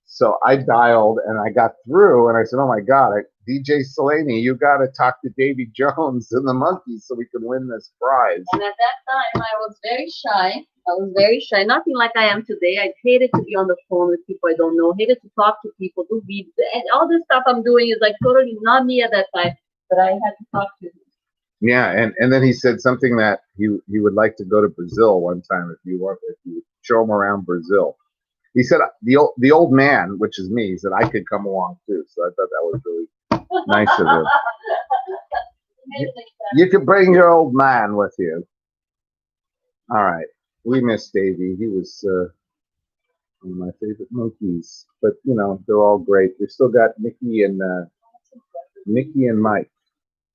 So I dialed and I got through and I said, oh my God, DJ Selene, you got to talk to Davy Jones and the Monkeys so we can win this prize. And at that time, I was very shy. Nothing like I am today. I hated to be on the phone with people I don't know. Hated to talk to people, do beats. And all this stuff I'm doing is like totally not me at that time. But I had to talk to him. Yeah, and then he said something that he would like to go to Brazil one time if you show him around Brazil. He said the old man, which is me, he said I could come along too. So I thought that was really nice of him. You could bring your old man with you. All right. We miss Davey. He was one of my favorite monkeys. But they're all great. We still got Mickey and Mike.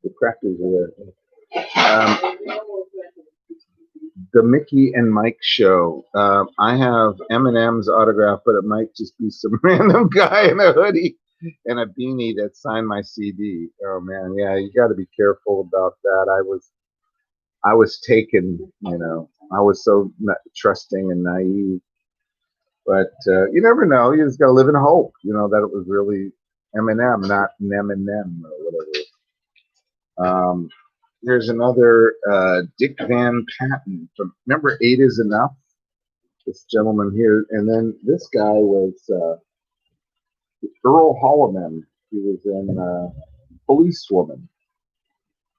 The crackers are there. The Mickey and Mike show. I have Eminem's autograph, but it might just be some random guy in a hoodie and a beanie that signed my CD. Oh man, yeah, you got to be careful about that. I was taken, I was so trusting and naive. But you never know. You just got to live in hope, that it was really Eminem, not Nem or whatever. There's another Dick Van Patten from, remember 8 is Enough? This gentleman here. And then this guy was Earl Holliman. He was in Policewoman.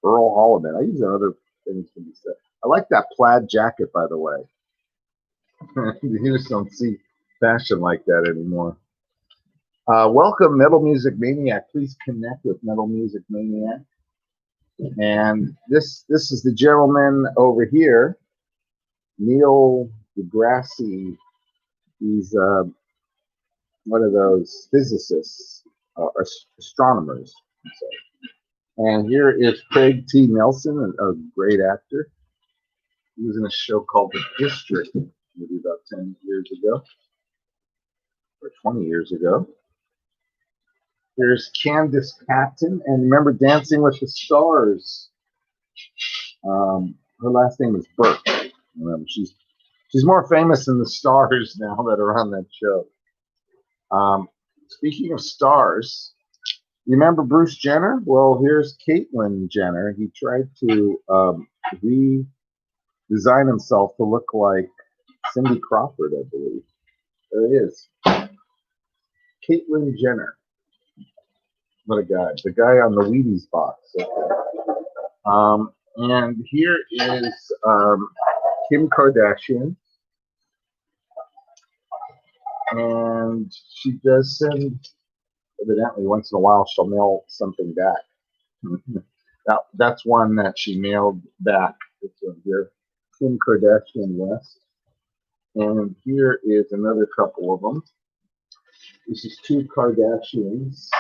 Earl Holliman. I use other things to be said. I like that plaid jacket, by the way. You just don't see fashion like that anymore. Welcome, Metal Music Maniac. Please connect with Metal Music Maniac. And this is the gentleman over here, Neil deGrasse. He's one of those physicists, astronomers. And here is Craig T. Nelson, a great actor. He was in a show called The District, maybe about 10 years ago. or 20 years ago. Here's Candace Patton, and remember Dancing with the Stars. Her last name is Burke. Remember, she's more famous than the stars now that are on that show. Speaking of stars, you remember Bruce Jenner? Well, here's Caitlyn Jenner. He tried to redesign himself to look like Cindy Crawford, I believe. There he is. Caitlyn Jenner. What a guy. The guy on the Wheaties box. Okay. And here is Kim Kardashian. And she does send, evidently, once in a while, she'll mail something back. That's one that she mailed back. This one here. Kim Kardashian West. And here is another couple of them. This is two Kardashians.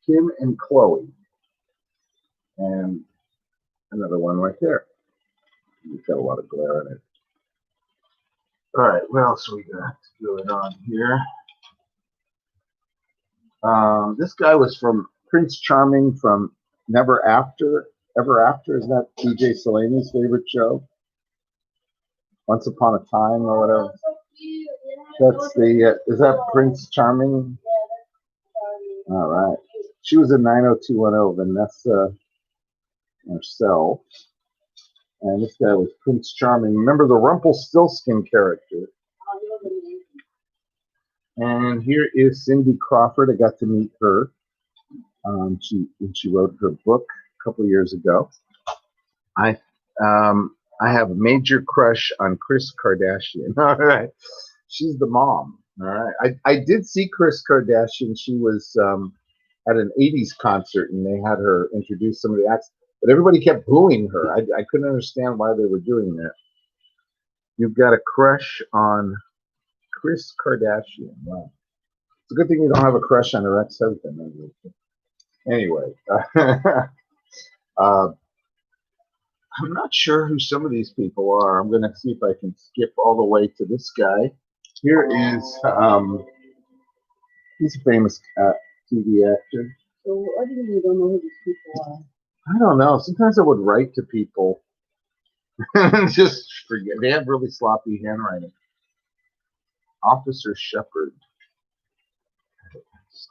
Kim and Chloe. And another one right there. You've got a lot of glare in it. All right, what else we got going on here? This guy was from Prince Charming from Never After. Ever After, isn't that DJ Slaney's favorite show? Once Upon a Time or whatever. So cute. Yeah, That's the, is that Prince Charming? All right. She was in 90210, Vanessa herself. And this guy was Prince Charming. Remember the Rumpelstiltskin character? And here is Cindy Crawford. I got to meet her. She wrote her book a couple years ago. I have a major crush on Kris Kardashian. All right, she's the mom. All right, I did see Kris Kardashian. She was at an '80s concert, and they had her introduce some of the acts, but everybody kept booing her. I couldn't understand why they were doing that. You've got a crush on Kris Kardashian. Wow. It's a good thing you don't have a crush on her ex-husband. Anyway, I'm not sure who some of these people are. I'm going to see if I can skip all the way to this guy. Here is, he's a famous TV actor. So what do you mean you don't know who these people are? I don't know. Sometimes I would write to people and just forget. They have really sloppy handwriting. Officer Shepard.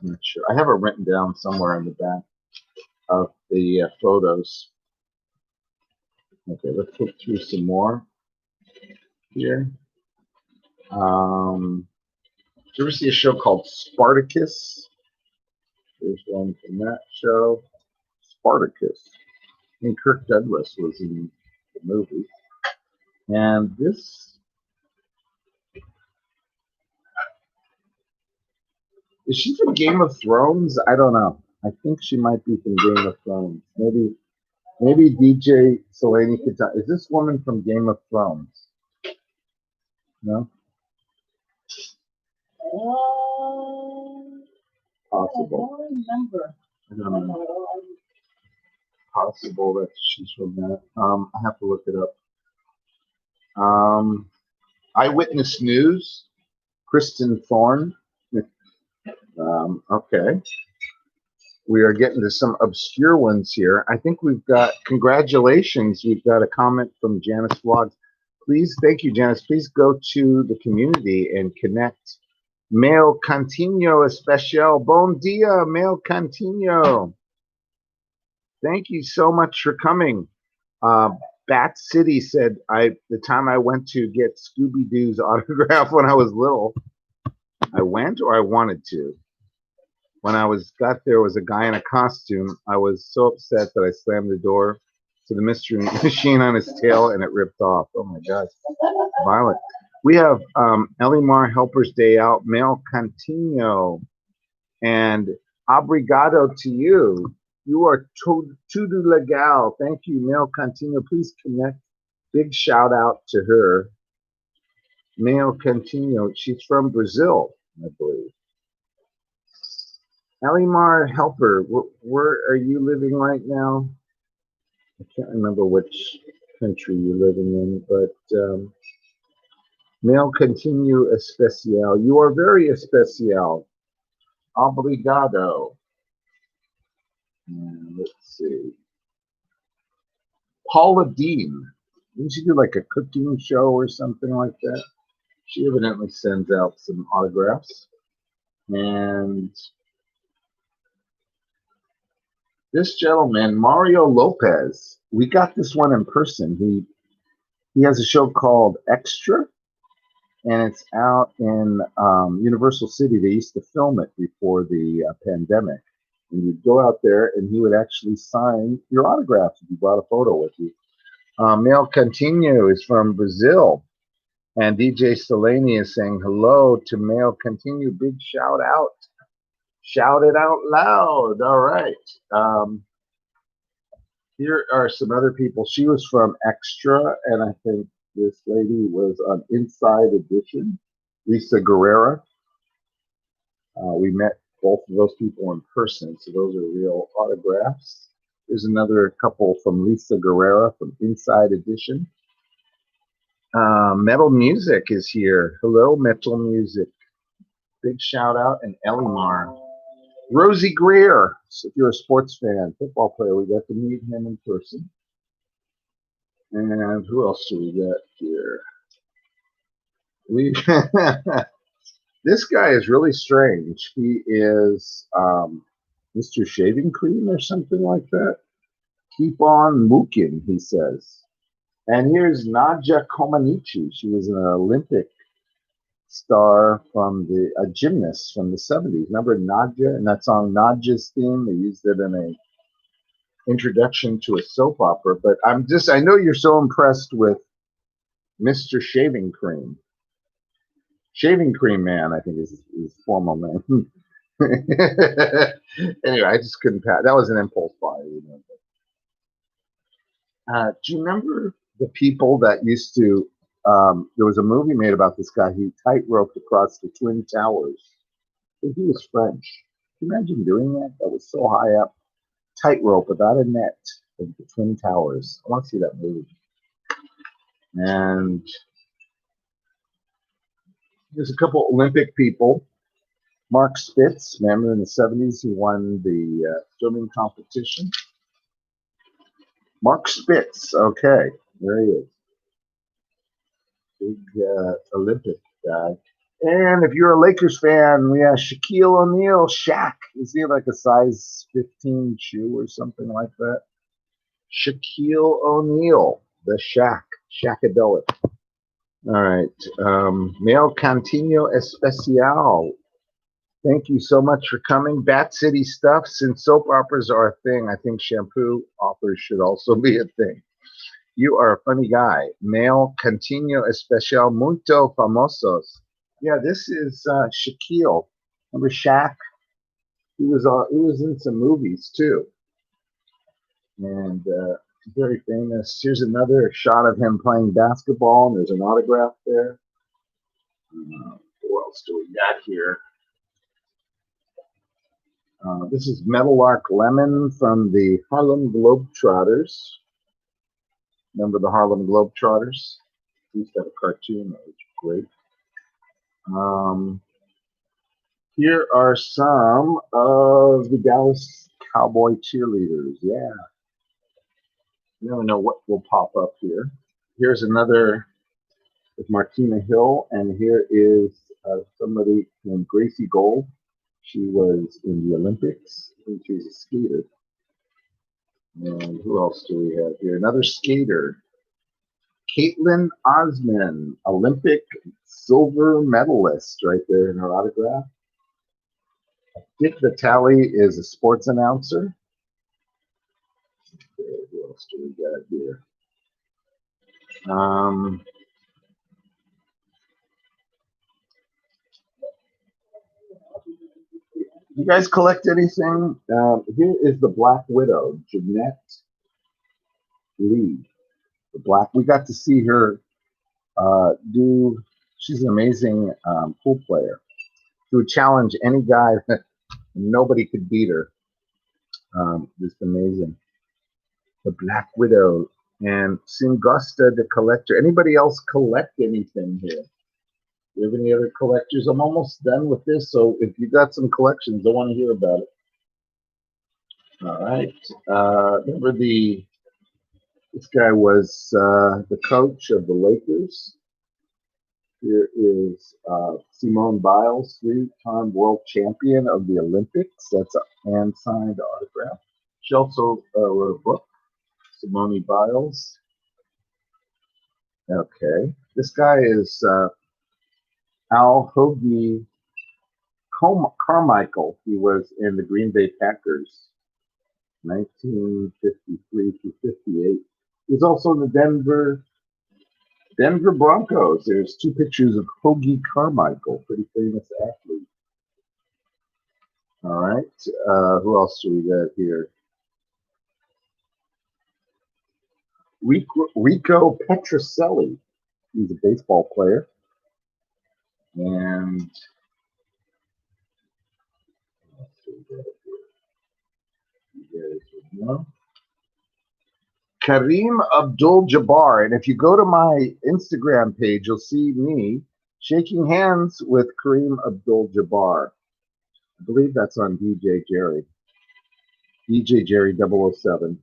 I'm not sure. I have it written down somewhere in the back of the photos. Okay, let's look through some more here. Did you ever see a show called Spartacus? There's one from that show. Spartacus. I think Kirk Douglas was in the movie. And this. Is she from Game of Thrones? I don't know. I think she might be from Game of Thrones. Maybe DJ Slaney could tell. Is this woman from Game of Thrones? No? Possible. I don't remember. I don't know. Possible that she's from that. I have to look it up. Eyewitness News. Kristen Thorne. Okay. We are getting to some obscure ones here. I think we've got, congratulations, we've got a comment from Janice Vlogs. Please, thank you, Janice. Please go to the community and connect. Mel Cantinho Especial. Bon dia, Mel Cantinho. Thank you so much for coming. Bat City said, the time I went to get Scooby-Doo's autograph when I was little, I went or I wanted to. When I got there was a guy in a costume. I was so upset that I slammed the door to the mystery machine on his tail and it ripped off. Oh my gosh. Violent. We have Elimar Helper's Day Out, Mel Cantinho, and obrigado to you. You are tudo legal. Thank you, Mel Cantinho. Please connect. Big shout out to her. Mel Cantinho. She's from Brazil, I believe. Elimar Helper, where are you living right now? I can't remember which country you're living in, but Male continue especial. You are very especial. Obrigado. And let's see. Paula Dean. Didn't she do like a cooking show or something like that? She evidently sends out some autographs. And this gentleman, Mario Lopez, we got this one in person. He has a show called Extra, and it's out in Universal City. They used to film it before the pandemic. And you'd go out there, and he would actually sign your autograph if you brought a photo with you. Mel Continue is from Brazil, and DJ Selene is saying hello to Mel Continue. Big shout out. Shout it out loud. All right. Here are some other people. She was from Extra, and I think this lady was on Inside Edition. Lisa Guerrera. We met both of those people in person, so those are real autographs. There's another couple from Lisa Guerrera from Inside Edition. Metal Music is here. Hello, Metal Music. Big shout out. And Elimar. Rosie Greer. So if you're a sports fan, football player, we got to meet him in person. And who else do we got here? We This guy is really strange. He is Mr. Shaving Cream or something like that. Keep on mooking, he says. And here's Nadja Comaneci. She was an Olympic star from a gymnast from the 70s. Remember Nadja and that song Nadja's Theme? They used it in a introduction to a soap opera. But I know you're so impressed with Mr. Shaving Cream. Shaving Cream Man, I think is his formal name. Anyway, I just couldn't pass. That was an impulse buy. Do you remember the people that used to? There was a movie made about this guy. He tightroped across the Twin Towers. He was French. Can you imagine doing that? That was so high up. Tightrope without a net of the Twin Towers. I want to see that movie. And there's a couple Olympic people. Mark Spitz, remember in the 70s, he won the swimming competition. Mark Spitz, okay, there he is. Big Olympic guy. And if you're a Lakers fan, we have Shaquille O'Neal, Shaq. Is he like a size 15 shoe or something like that? Shaquille O'Neal, the Shaqadelic. All right. Male Cantinho Especial. Thank you so much for coming. Bat City stuff. Since soap operas are a thing, I think shampoo offers should also be a thing. You are a funny guy. Male Cantinho Especial Muito Famosos. Yeah, this is Shaquille. Remember Shaq? He was in some movies too. And very famous. Here's another shot of him playing basketball, and there's an autograph there. What else do we got here? This is Meadowlark Lemon from the Harlem Globetrotters. Remember the Harlem Globetrotters? We used to have a cartoon that was great. Here are some of the Dallas Cowboy cheerleaders. Yeah. You never know what will pop up here. Here's another with Martina Hill, and here is somebody named Gracie Gold. She was in the Olympics. I think she's a skater. And who else do we have here? Another skater. Caitlin Osman, Olympic silver medalist, right there in her autograph. Dick Vitale is a sports announcer. Okay, who else do we got here? You guys collect anything? Here is the Black Widow, Jeanette Lee. The Black. We got to see her do. She's an amazing pool player. She would challenge any guy. Nobody could beat her. Just amazing. The Black Widow and Singosta the collector. Anybody else collect anything here? you have any other collectors? I'm almost done with this, so if you got some collections, I want to hear about it. All right. Remember this guy was the coach of the Lakers. Here is Simone Biles, three-time world champion of the Olympics. That's a hand-signed autograph. She also wrote a book, Simone Biles. Okay. This guy is Al Hoagie Carmichael. He was in the Green Bay Packers, 1953 to 58. He's also in the Denver Broncos. There's two pictures of Hoagie Carmichael, pretty famous athlete. All right. Who else do we got here? Rico Petrocelli. He's a baseball player. And let's see what you guys would know. Kareem Abdul-Jabbar. And if you go to my Instagram page, you'll see me shaking hands with Kareem Abdul-Jabbar. I believe that's on DJ Jerry. DJ Jerry 007.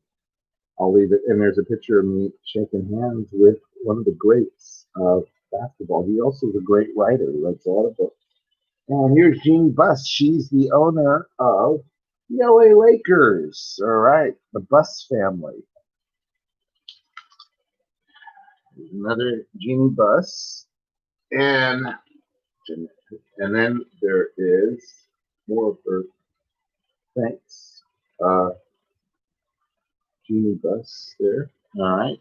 I'll leave it. And there's a picture of me shaking hands with one of the greats of basketball. He also is a great writer. He writes a lot of books. And here's Jeannie Buss. She's the owner of the LA Lakers. All right. The Buss family. There's another Jeannie Buss. And then there is more of her thanks. Jeannie Buss there. All right.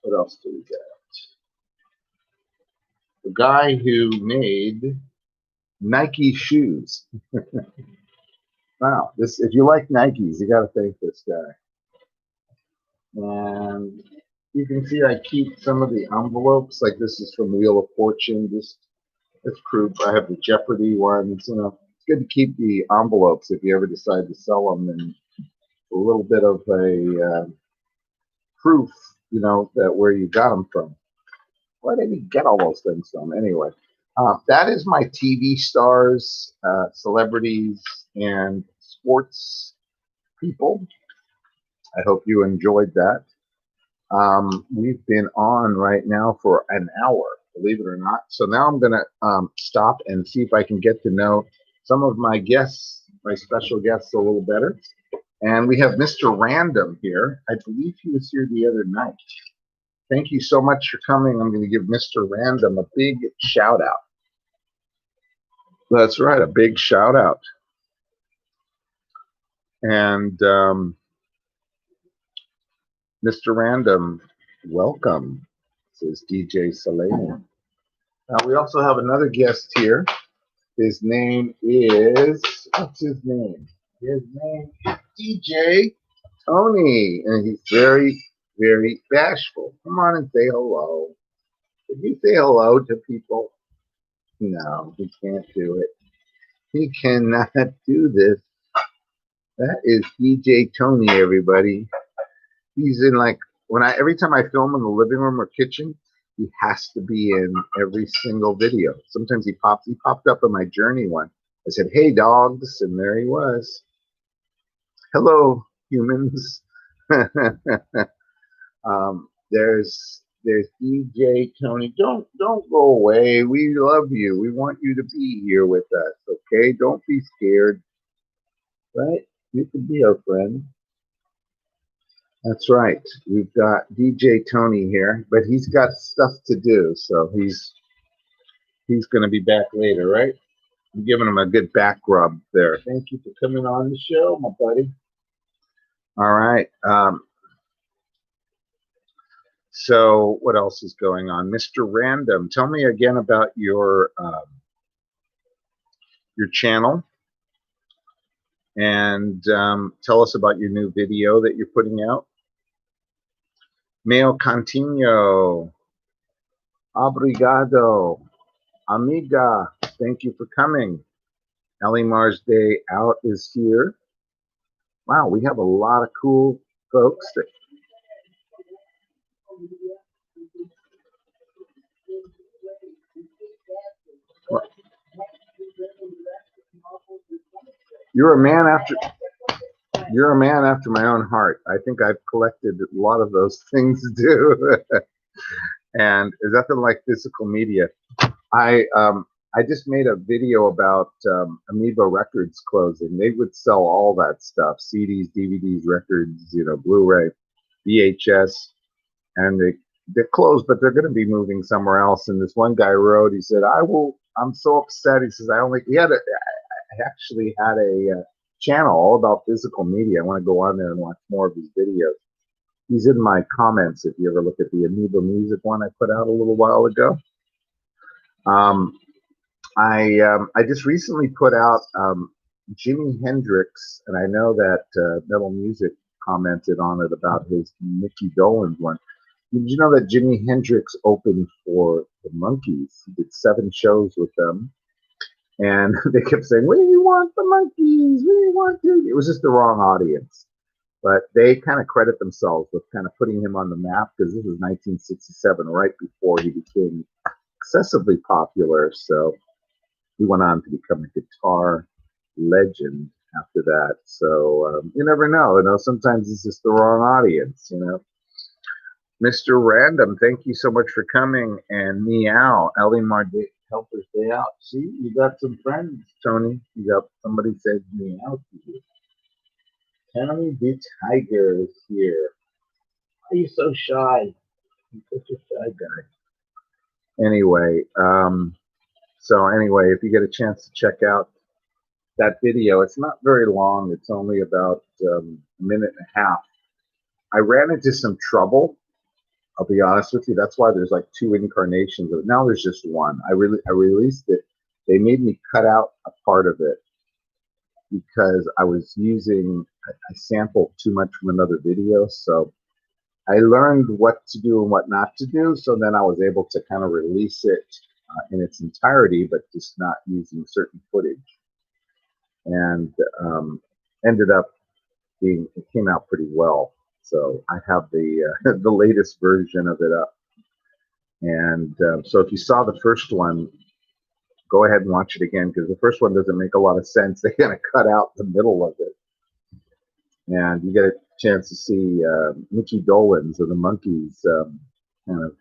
What else do we got? The guy who made Nike shoes. Wow. If you like Nikes, you got to thank this guy. And you can see I keep some of the envelopes. Like this is from Wheel of Fortune. It's proof. I have the Jeopardy ones. It's good to keep the envelopes if you ever decide to sell them, and a little bit of a proof, that where you got them from. Where did you get all those things from? Anyway, that is my TV stars, celebrities, and sports people. I hope you enjoyed that. We've been on right now for an hour, believe it or not. So now I'm going to stop and see if I can get to know some of my guests, my special guests, a little better. And we have Mr. Random here. I believe he was here the other night. Thank you so much for coming. I'm going to give Mr. Random a big shout out. That's right, a big shout out. And Mr. Random, welcome, says DJ Salane. Now we also have another guest here. His name is, what's his name? His name is DJ Tony, and he's very, very bashful. Come on and say hello. Did you say hello to people? No, he can't do it. He cannot do this. That is DJ Tony, everybody. He's in every time I film in the living room or kitchen, he has to be in every single video. Sometimes he popped up in my Journey one. I said, "Hey dogs," and there he was. Hello, humans. There's DJ Tony. Don't go away. We love you. We want you to be here with us. Okay? Don't be scared. Right? You can be our friend. That's right. We've got DJ Tony here, but he's got stuff to do, so he's going to be back later, right? I'm giving him a good back rub there. Thank you for coming on the show, my buddy. All right. So what else is going on? Mr. Random, tell me again about your channel, and tell us about your new video that you're putting out. Meo Cantinho, obrigado, amiga, thank you for coming. Ellie Mars Day Out is here. Wow, we have a lot of cool folks that You're a man after my own heart. I think I've collected a lot of those things too. And there's nothing like physical media. I just made a video about Amoeba Records closing. They would sell all that stuff: CDs, DVDs, records, Blu-ray, VHS, and they closed, but they're going to be moving somewhere else. And this one guy wrote, he said, I'm so upset. He says, I actually had a channel all about physical media. I want to go on there and watch more of his videos. He's in my comments if you ever look at the Amoeba Music one I put out a little while ago. I just recently put out Jimi Hendrix, and I know that Metal Music commented on it about his Mickey Dolenz one. Did you know that Jimi Hendrix opened for the Monkees? He did 7 shows with them, and they kept saying, "We want the Monkees, we want to." It was just the wrong audience, but they kind of credit themselves with kind of putting him on the map, because this was 1967, right before he became excessively popular. So he went on to become a guitar legend after that. So you never know. Sometimes it's just the wrong audience. Mr. Random, thank you so much for coming. And Meow, Ellie Marday, Helper's Day Out. See, you got some friends, Tony. You got somebody said meow to you. Tony the Tiger is here. Why are you so shy? You're such a shy guy. Anyway, if you get a chance to check out that video, it's not very long. It's only about a minute and a half. I ran into some trouble. I'll be honest with you. That's why there's like 2 incarnations of it. Now there's just one. I released it. They made me cut out a part of it because I sampled too much from another video. So I learned what to do and what not to do. So then I was able to kind of release it in its entirety, but just not using certain footage. And ended up it came out pretty well. So I have the latest version of it up. And so if you saw the first one, go ahead and watch it again, because the first one doesn't make a lot of sense. They kind of cut out the middle of it. And you get a chance to see Mickey Dolenz of the Monkees kind of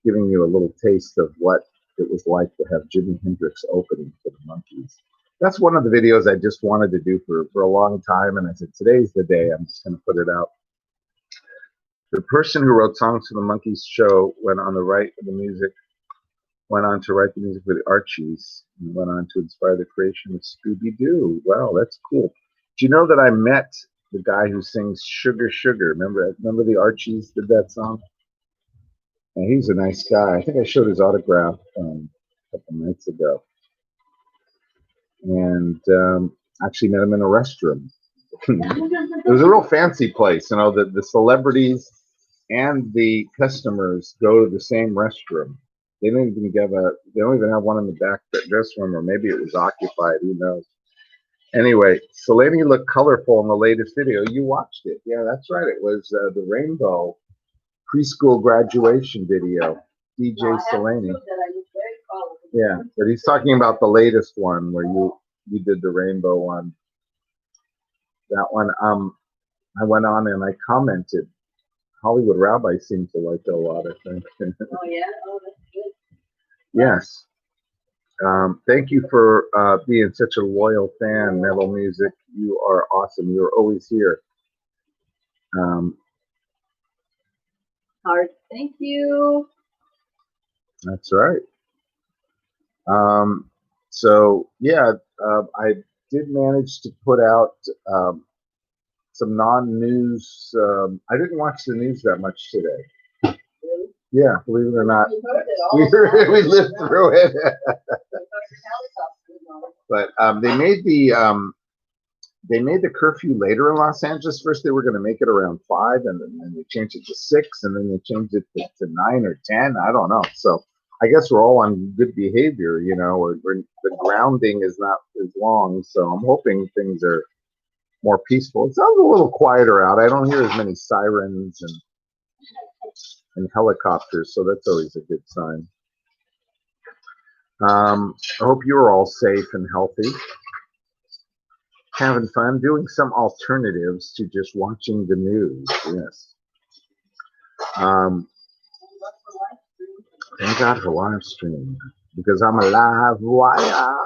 giving you a little taste of what it was like to have Jimi Hendrix opening for the Monkees. That's one of the videos I just wanted to do for a long time, and I said, today's the day. I'm just going to put it out. The person who wrote songs for the Monkees show went on to write the music for the Archies, and went on to inspire the creation of Scooby-Doo. Wow, that's cool. Do you know that I met the guy who sings Sugar Sugar? Remember the Archies did that song? And he's a nice guy. I think I showed his autograph a couple nights ago. And actually met him in a restroom. It was a real fancy place. The celebrities and the customers go to the same restroom. They don't even have one in the back dressing room, or maybe it was occupied. Who knows? Anyway, Selene looked colorful in the latest video. You watched it. Yeah, that's right. It was the Rainbow preschool graduation video. DJ Selene. Yeah, but he's talking about the latest one where you did the rainbow one. That one, I went on and I commented. Hollywood Rabbi seemed to like it a lot, I think. Oh, yeah? Oh, that's good. Yes. Thank you for being such a loyal fan, Metal Music. You are awesome. You're always here. Heart, thank you. That's right. So yeah, I did manage to put out some non-news. I didn't watch the news that much today. Really? Yeah, believe it or not, We heard it all. we lived through it. But they made the curfew later in Los Angeles. First, they were going to make it around 5, and then they changed it to 6, and then they changed it to 9 or 10. I don't know. So I guess we're all on good behavior, or the grounding is not as long. So I'm hoping things are more peaceful. It sounds a little quieter out. I don't hear as many sirens and helicopters, so that's always a good sign. I hope you're all safe and healthy. Having fun, doing some alternatives to just watching the news. Yes. Um, thank God for live stream because I'm a live wire.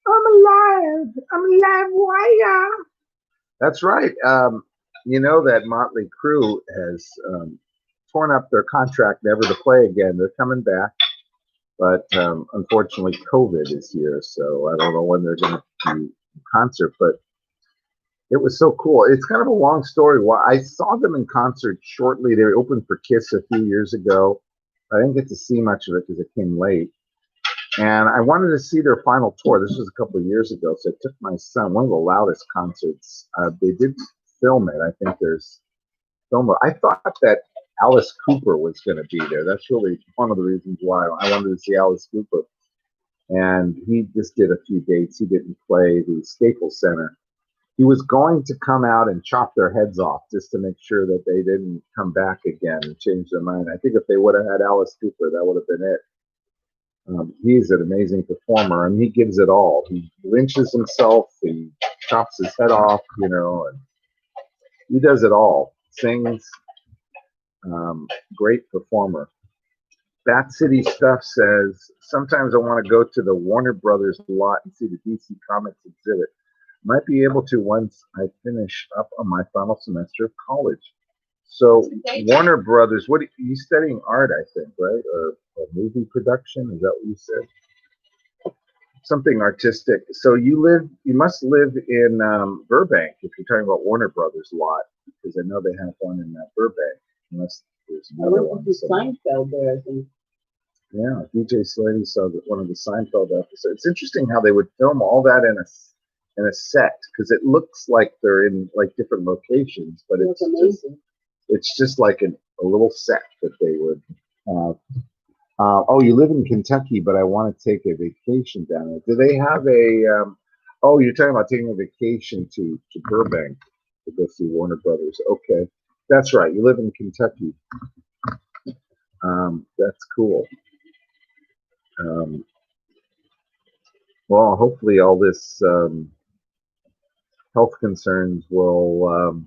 I'm alive. I'm a live wire. That's right. You know that Motley Crue has torn up their contract never to play again. They're coming back, but unfortunately, COVID is here, so I don't know when they're going to do a concert. But it was so cool. It's kind of a long story. Well, I saw them in concert shortly. They opened for Kiss a few years ago. I didn't get to see much of it because it came late. And I wanted to see their final tour. This was a couple of years ago. So I took my son, one of the loudest concerts. They did film it. I think there's film. I thought that Alice Cooper was going to be there. That's really one of the reasons why I wanted to see Alice Cooper. And he just did a few dates. He didn't play the Staples Center. He was going to come out and chop their heads off just to make sure that they didn't come back again and change their mind. I think if they would have had Alice Cooper, that would have been it. He's an amazing performer, and he gives it all. He lynches himself, he chops his head off, you know, and he does it all. Sings, great performer. Bat City Stuff says, sometimes I want to go to the Warner Brothers lot and see the DC Comics exhibit. Might be able to once I finish up on my final semester of college. So Warner Brothers, what are you studying? Art, I think, right? Or movie production? Is that what you said? Something artistic. So you must live in Burbank if you're talking about Warner Brothers lot, because I know they have one in Burbank. Unless there's another one. Seinfeld there, I think. Yeah, DJ Slaney saw one of the Seinfeld episodes. It's interesting how they would film all that in a set, because it looks like they're in like different locations, but it's just like a little set that they would have. Oh, you live in Kentucky, but I want to take a vacation down there. Do they have a? Oh, you're talking about taking a vacation to Burbank to go see Warner Brothers. Okay, that's right. You live in Kentucky. That's cool. Well, hopefully all this health concerns will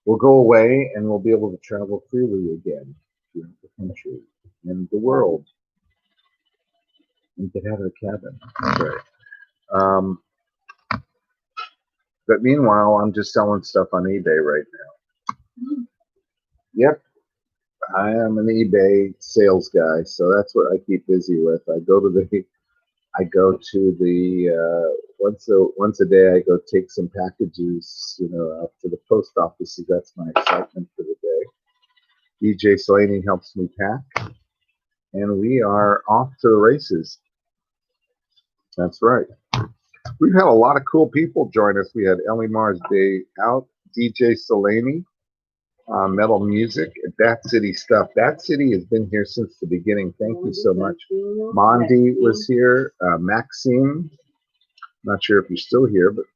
go away, and we'll be able to travel freely again throughout the country and the world, and get out of the cabin. That's right. But meanwhile, I'm just selling stuff on eBay right now. Yep, I am an eBay sales guy, so that's what I keep busy with. I go to the once a day. I go take some packages, you know, out to the post office. That's my excitement for the day. DJ Slaney helps me pack, and we are off to the races. That's right. We've had a lot of cool people join us. We had Ellie Mars Day Out, DJ Slaney, Metal Music, Bat City Stuff. Bat City has been here since the beginning. Thank you so much. Mondi was here. Maxine, not sure if you're still here, but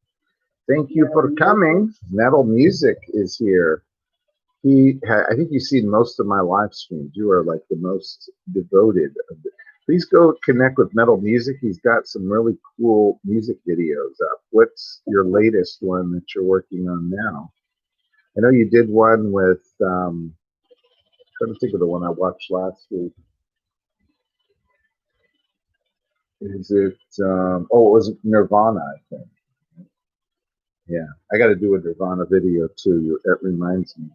thank you for coming. Metal Music is here. I think you've seen most of my live streams. You are like the most devoted of the. Please go connect with Metal Music. He's got some really cool music videos up. What's your latest one that you're working on now? I know you did one with, trying to think of the one I watched last week. Is it, it was Nirvana, I think. Yeah, I got to do a Nirvana video too. That reminds me.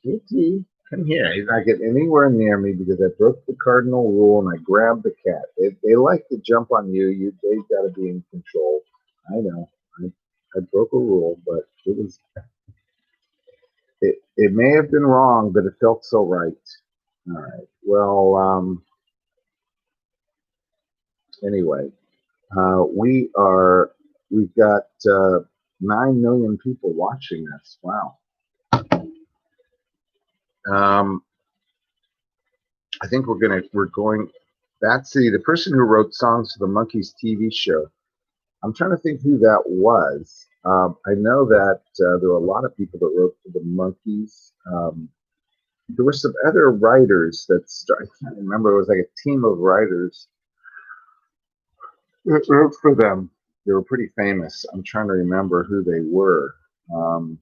Kitty, come here. He's not getting anywhere near me because I broke the cardinal rule and I grabbed the cat. They like to jump on you. They got to be in control. I know. I broke a rule, but it was. It may have been wrong, but it felt so right. All right. Well, anyway, we've got 9 million people watching us. Wow. I think we're going. Bat City, the person who wrote songs for the Monkees TV show. I'm trying to think who that was. I know that there were a lot of people that wrote for the Monkees. There were some other writers I can't remember. It was like a team of writers. wrote for them. They were pretty famous. I'm trying to remember who they were. Um,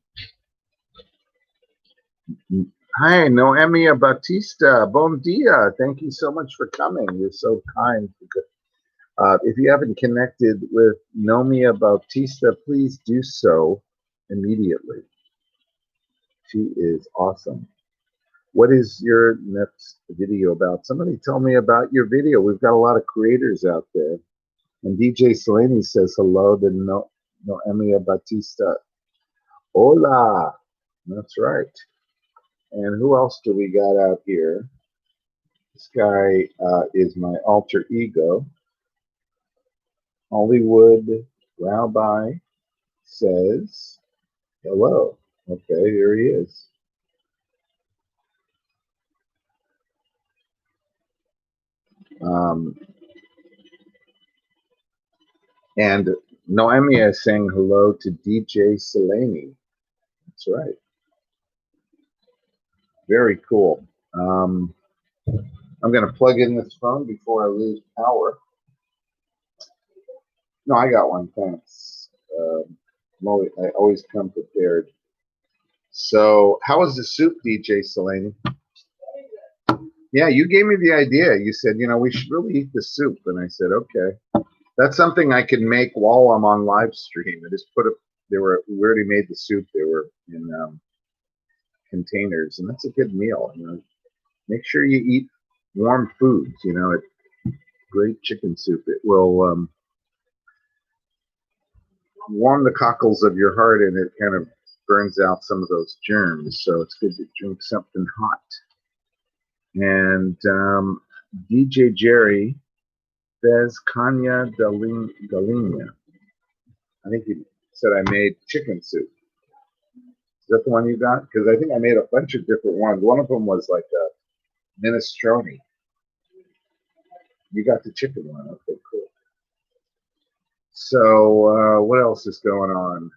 Hi, Noemia Batista. Bom dia. Thank you so much for coming. You're so kind. If you haven't connected with Noemia Bautista, please do so immediately. She is awesome. What is your next video about? Somebody tell me about your video. We've got a lot of creators out there. And DJ Selene says hello to Noemia Batista. Hola. That's right. And who else do we got out here? This guy is my alter ego. Hollywood Rabbi says hello. Okay, here he is. And Noemia is saying hello to DJ Selene. That's right. Very cool. I'm going to plug in this phone before I lose power. No, I got one. Thanks. I always come prepared. So, how was the soup, DJ Selene? Yeah, you gave me the idea. You said, we should really eat the soup. And I said, okay. That's something I can make while I'm on live stream. I just we already made the soup. They were in containers, and that's a good meal. Make sure you eat warm foods. Great chicken soup. It will warm the cockles of your heart, and it kind of burns out some of those germs. So it's good to drink something hot. And DJ Jerry says Kanya Dalina. I think he said I made chicken soup. Is that the one you got? Because I think I made a bunch of different ones. One of them was like a minestrone. You got the chicken one. Okay, cool. So what else is going on?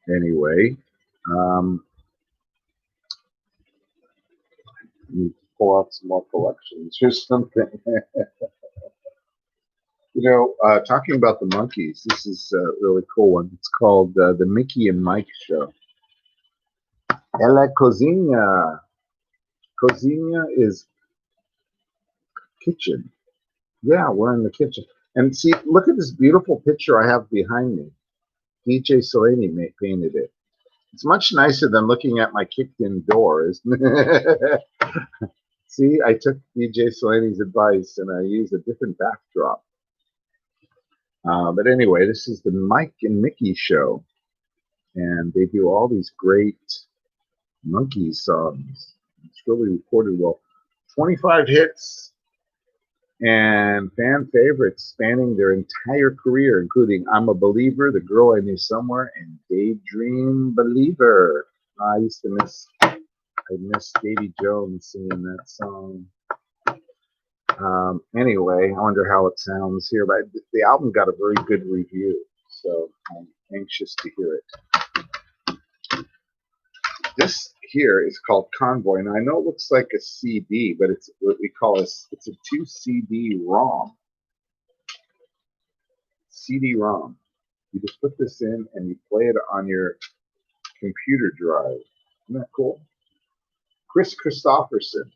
Anyway, you pull out some more collections or something. Talking about the monkeys, this is a really cool one. It's called the Mickey and Mike Show. En la cocina. Cocina is kitchen. Yeah, we're in the kitchen. And see, look at this beautiful picture I have behind me. DJ Selene painted it. It's much nicer than looking at my kicked-in door, isn't it? See, I took DJ Selene's advice and I used a different backdrop. But anyway, this is the Mike and Mickey Show. And they do all these great monkey songs. It's really recorded well. 25 hits and fan favorites spanning their entire career, including I'm a Believer, The Girl I Knew Somewhere, and Daydream Believer. I miss Davy Jones singing that song. Anyway, I wonder how it sounds here, but the album got a very good review, so I'm anxious to hear it. This here is called Convoy, and I know it looks like a CD, but it's what we call it's a 2 CD ROM. CD-ROM. You just put this in and you play it on your computer drive. Isn't that cool? Chris Christopherson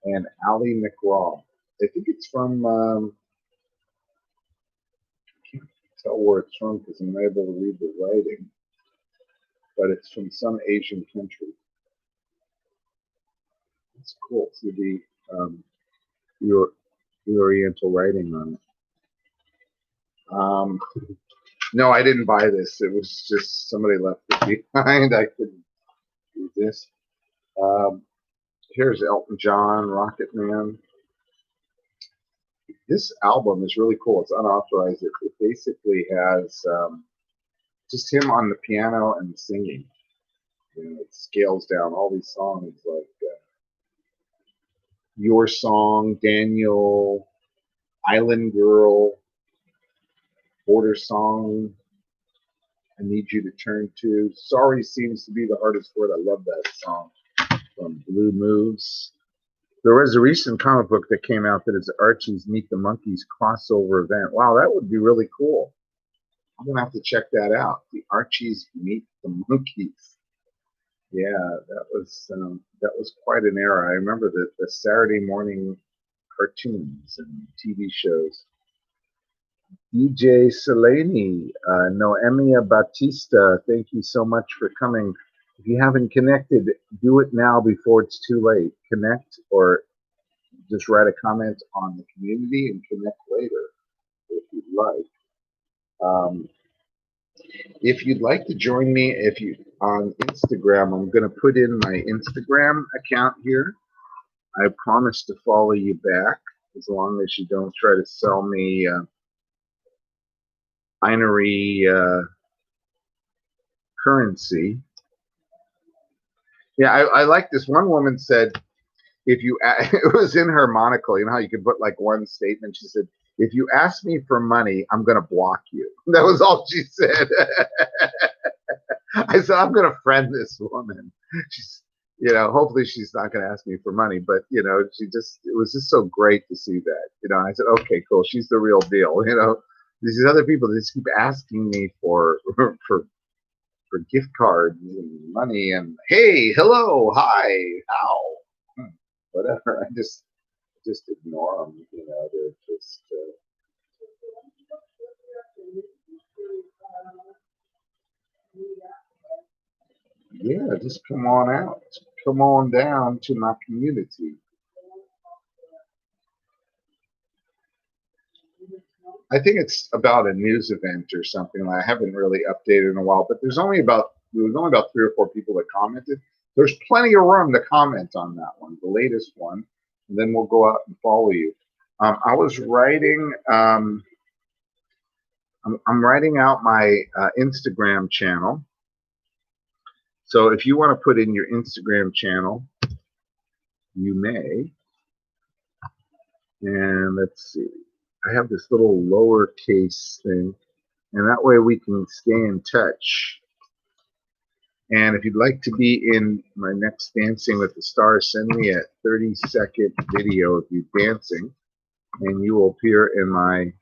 and Ali McGraw. I think it's from, I can't tell where it's from because I'm not able to read the writing, but it's from some Asian country. It's cool. See the Oriental writing on it. No, I didn't buy this. It was just somebody left it behind. I couldn't do this. Here's Elton John, Rocketman. This album is really cool. It's unauthorized. It basically has just him on the piano and singing. It scales down all these songs like Your Song, Daniel, Island Girl, Border Song, I Need You to Turn To. Sorry seems to be the hardest word. I love that song from Blue Moves. There was a recent comic book that came out that is Archie's Meet the Monkeys crossover event. Wow, that would be really cool. I'm gonna have to check that out. The Archie's Meet the Monkeys. Yeah, that was quite an era. I remember the Saturday morning cartoons and TV shows. DJ Seleni, Noemia Batista, thank you so much for coming. If you haven't connected, do it now before it's too late. Connect or just write a comment on the community and connect later if you'd like. If you'd like to join me, on Instagram, I'm going to put in my Instagram account here. I promise to follow you back as long as you don't try to sell me binary currency. Yeah, I like this. One woman said, if you, it was in her monocle, you know how you could put like one statement. She said, if you ask me for money, I'm going to block you. That was all she said. I said, I'm going to friend this woman. She's, hopefully she's not going to ask me for money, but it was just so great to see that, I said, okay, cool. She's the real deal. These other people, they just keep asking me for gift cards and money and hey, hello, hi, how, whatever. I just ignore them. They're just. Yeah, just come on out. Come on down to my community. I think it's about a news event or something. I haven't really updated in a while, but there was only about 3 or 4 people that commented. There's plenty of room to comment on that one, the latest one, and then we'll go out and follow you. I was writing. I'm writing out my Instagram channel. So if you want to put in your Instagram channel, you may. And let's see. I have this little lowercase thing, and that way we can stay in touch. And if you'd like to be in my next Dancing with the Stars, send me a 30-second video of you dancing, and you will appear in my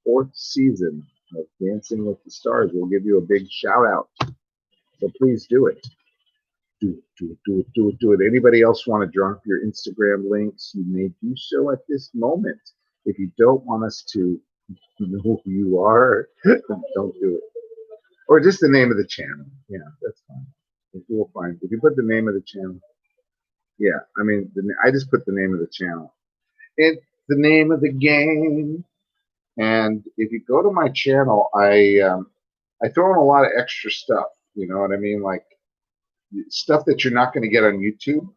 4th season of Dancing with the Stars. We'll give you a big shout out. So please do it. Do it. Anybody else want to drop your Instagram links? You may do so at this moment. If you don't want us to know who you are, don't do it. Or just the name of the channel. Yeah, that's fine. We'll find. If you put the name of the channel, yeah, I mean, I just put the name of the channel. It's the name of the game. And if you go to my channel, I throw in a lot of extra stuff. You know what I mean? Like stuff that you're not going to get on YouTube.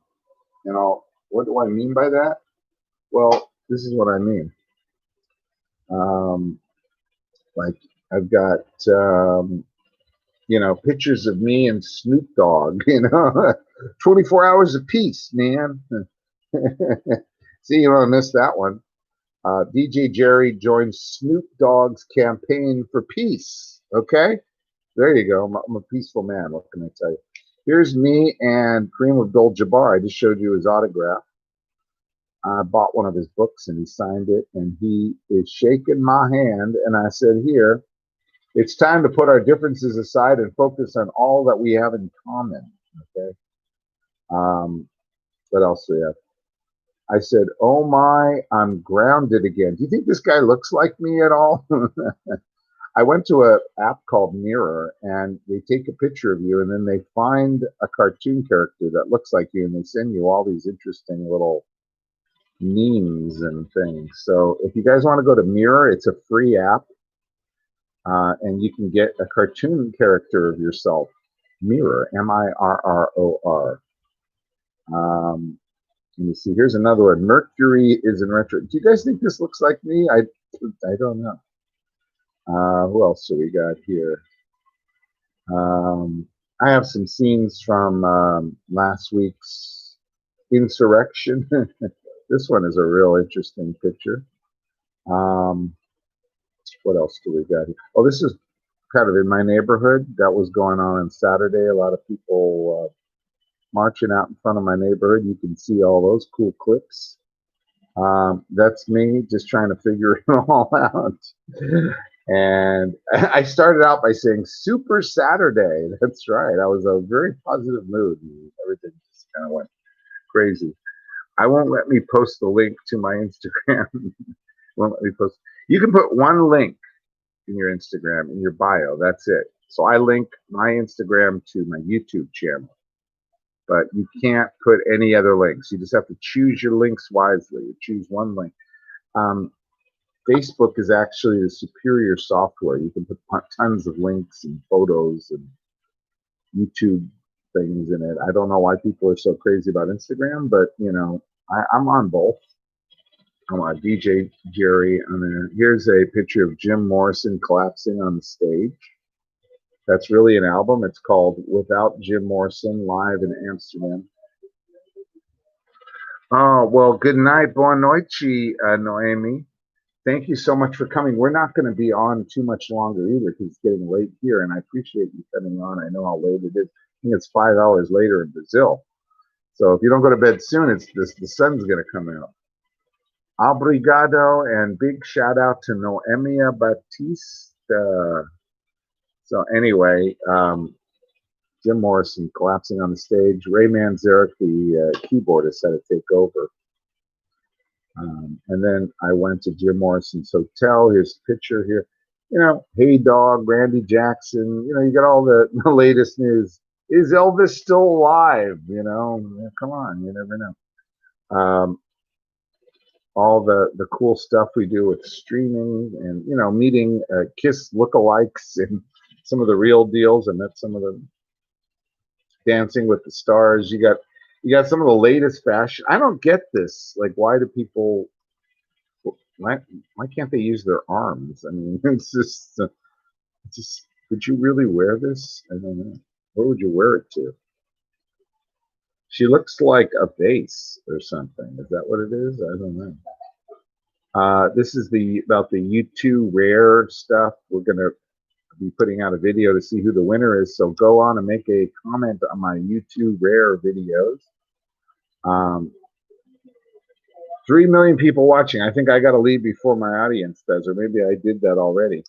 What do I mean by that? Well, this is what I mean. Like I've got, pictures of me and Snoop Dogg, 24 hours of peace, man. See, you don't miss that one. DJ Jerry joins Snoop Dogg's campaign for peace. Okay, there you go. I'm a peaceful man. What can I tell you? Here's me and Kareem Abdul-Jabbar. I just showed you his autograph. I bought one of his books and he signed it, and he is shaking my hand. And I said, here, it's time to put our differences aside and focus on all that we have in common. Okay. What else do we have? I said, oh my, I'm grounded again. Do you think this guy looks like me at all? I went to an app called Mirror, and they take a picture of you, and then they find a cartoon character that looks like you, and they send you all these interesting little memes and things. So if you guys want to go to Mirror, it's a free app, and you can get a cartoon character of yourself. Mirror, M-I-R-R-O-R. Let me see. Here's another one. Mercury is in retro. Do you guys think this looks like me? I don't know. Who else do we got here? I have some scenes from last week's insurrection. This one is a real interesting picture. What else do we got here? Oh, this is kind of in my neighborhood. That was going on Saturday. A lot of people marching out in front of my neighborhood. You can see all those cool clips. That's me just trying to figure it all out. And I started out by saying Super Saturday. That's right. I was a very positive mood. And everything just kind of went crazy. I won't let me post the link to my Instagram. Won't let me post. You can put one link in your Instagram in your bio. That's it. So I link my Instagram to my YouTube channel, but you can't put any other links. You just have to choose your links wisely. You choose one link. Facebook is actually the superior software. You can put tons of links and photos and YouTube things in it. I don't know why people are so crazy about Instagram, but you know, I'm on both. I'm on DJ Jerry on there. Here's a picture of Jim Morrison collapsing on the stage. That's really an album. It's called Without Jim Morrison, Live in Amsterdam. Oh, well, good night. Boa noite, Noemi. Thank you so much for coming. We're not going to be on too much longer either because it's getting late here, and I appreciate you coming on. I know how late it is. I think it's 5 hours later in Brazil. So if you don't go to bed soon, the sun's going to come out. Obrigado, and big shout out to Noemia Batista. So anyway, Jim Morrison collapsing on the stage. Ray Manzarek, the keyboardist, had to take over. And then I went to Jim Morrison's hotel. Here's the picture here. You know, Hey Dog, Randy Jackson. You know, you got all the latest news. Is Elvis still alive? You know, come on, you never know. All the cool stuff we do with streaming and, you know, meeting Kiss lookalikes and some of the real deals. I met some of them. Dancing with the Stars. You got some of the latest fashion. I don't get this. Like, why do people? Why can't they use their arms? I mean, it's just. Would you really wear this? I don't know. Where would you wear it to? She looks like a vase or something. Is that what it is? I don't know. This is about the U2 Rare stuff. We're gonna be putting out a video to see who the winner is. So go on and make a comment on my U2 Rare videos. 3 million people watching. I think I got to leave before my audience does, or maybe I did that already.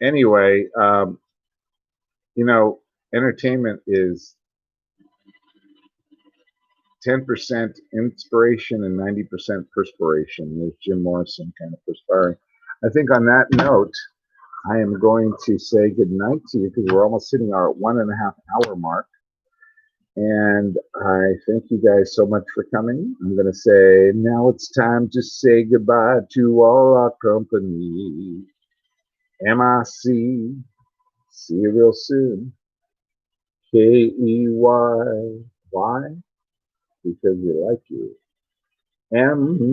Anyway, you know, entertainment is 10% inspiration and 90% perspiration. There's Jim Morrison kind of perspiring. I think on that note, I am going to say good night to you because we're almost hitting our 1.5 hour mark. And I thank you guys so much for coming. I'm going to say now it's time to say goodbye to all our company. MIC, see you real soon. KEY, why? Because we like you. MOUSC.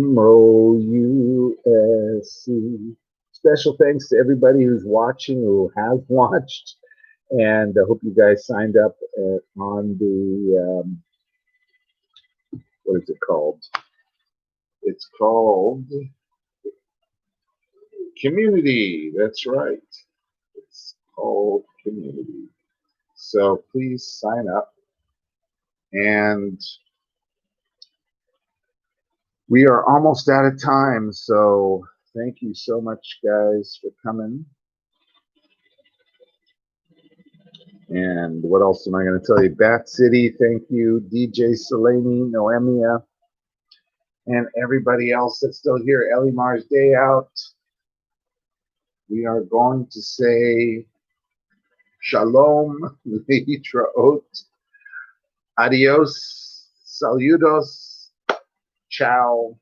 Special thanks to everybody who's watching, who has watched. And I hope you guys signed up on the, what is it called? It's called Community. That's right. It's called Community. So please sign up. And we are almost out of time. So thank you so much, guys, for coming. And what else am I going to tell you? Bat City, thank you. DJ Selene, Noemia, and everybody else that's still here. Ellie Mars Day Out. We are going to say shalom, leitraot, adios, saludos, ciao,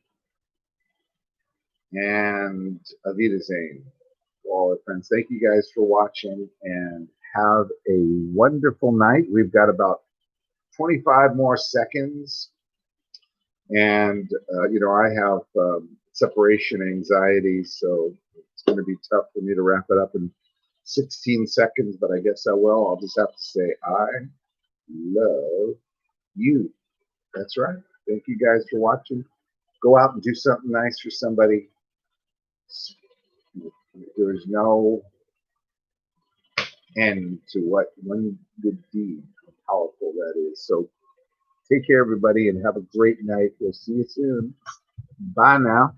and Avidazane. All our friends, thank you guys for watching, and have a wonderful night. We've got about 25 more seconds, and you know, I have separation anxiety, so it's going to be tough for me to wrap it up in 16 seconds, but I guess I will. I'll just have to say I love you. That's right. Thank you guys for watching. Go out and do something nice for somebody. There's no end to what one good deed, how powerful that is. So take care, everybody, and have a great night. We'll see you soon. Bye now.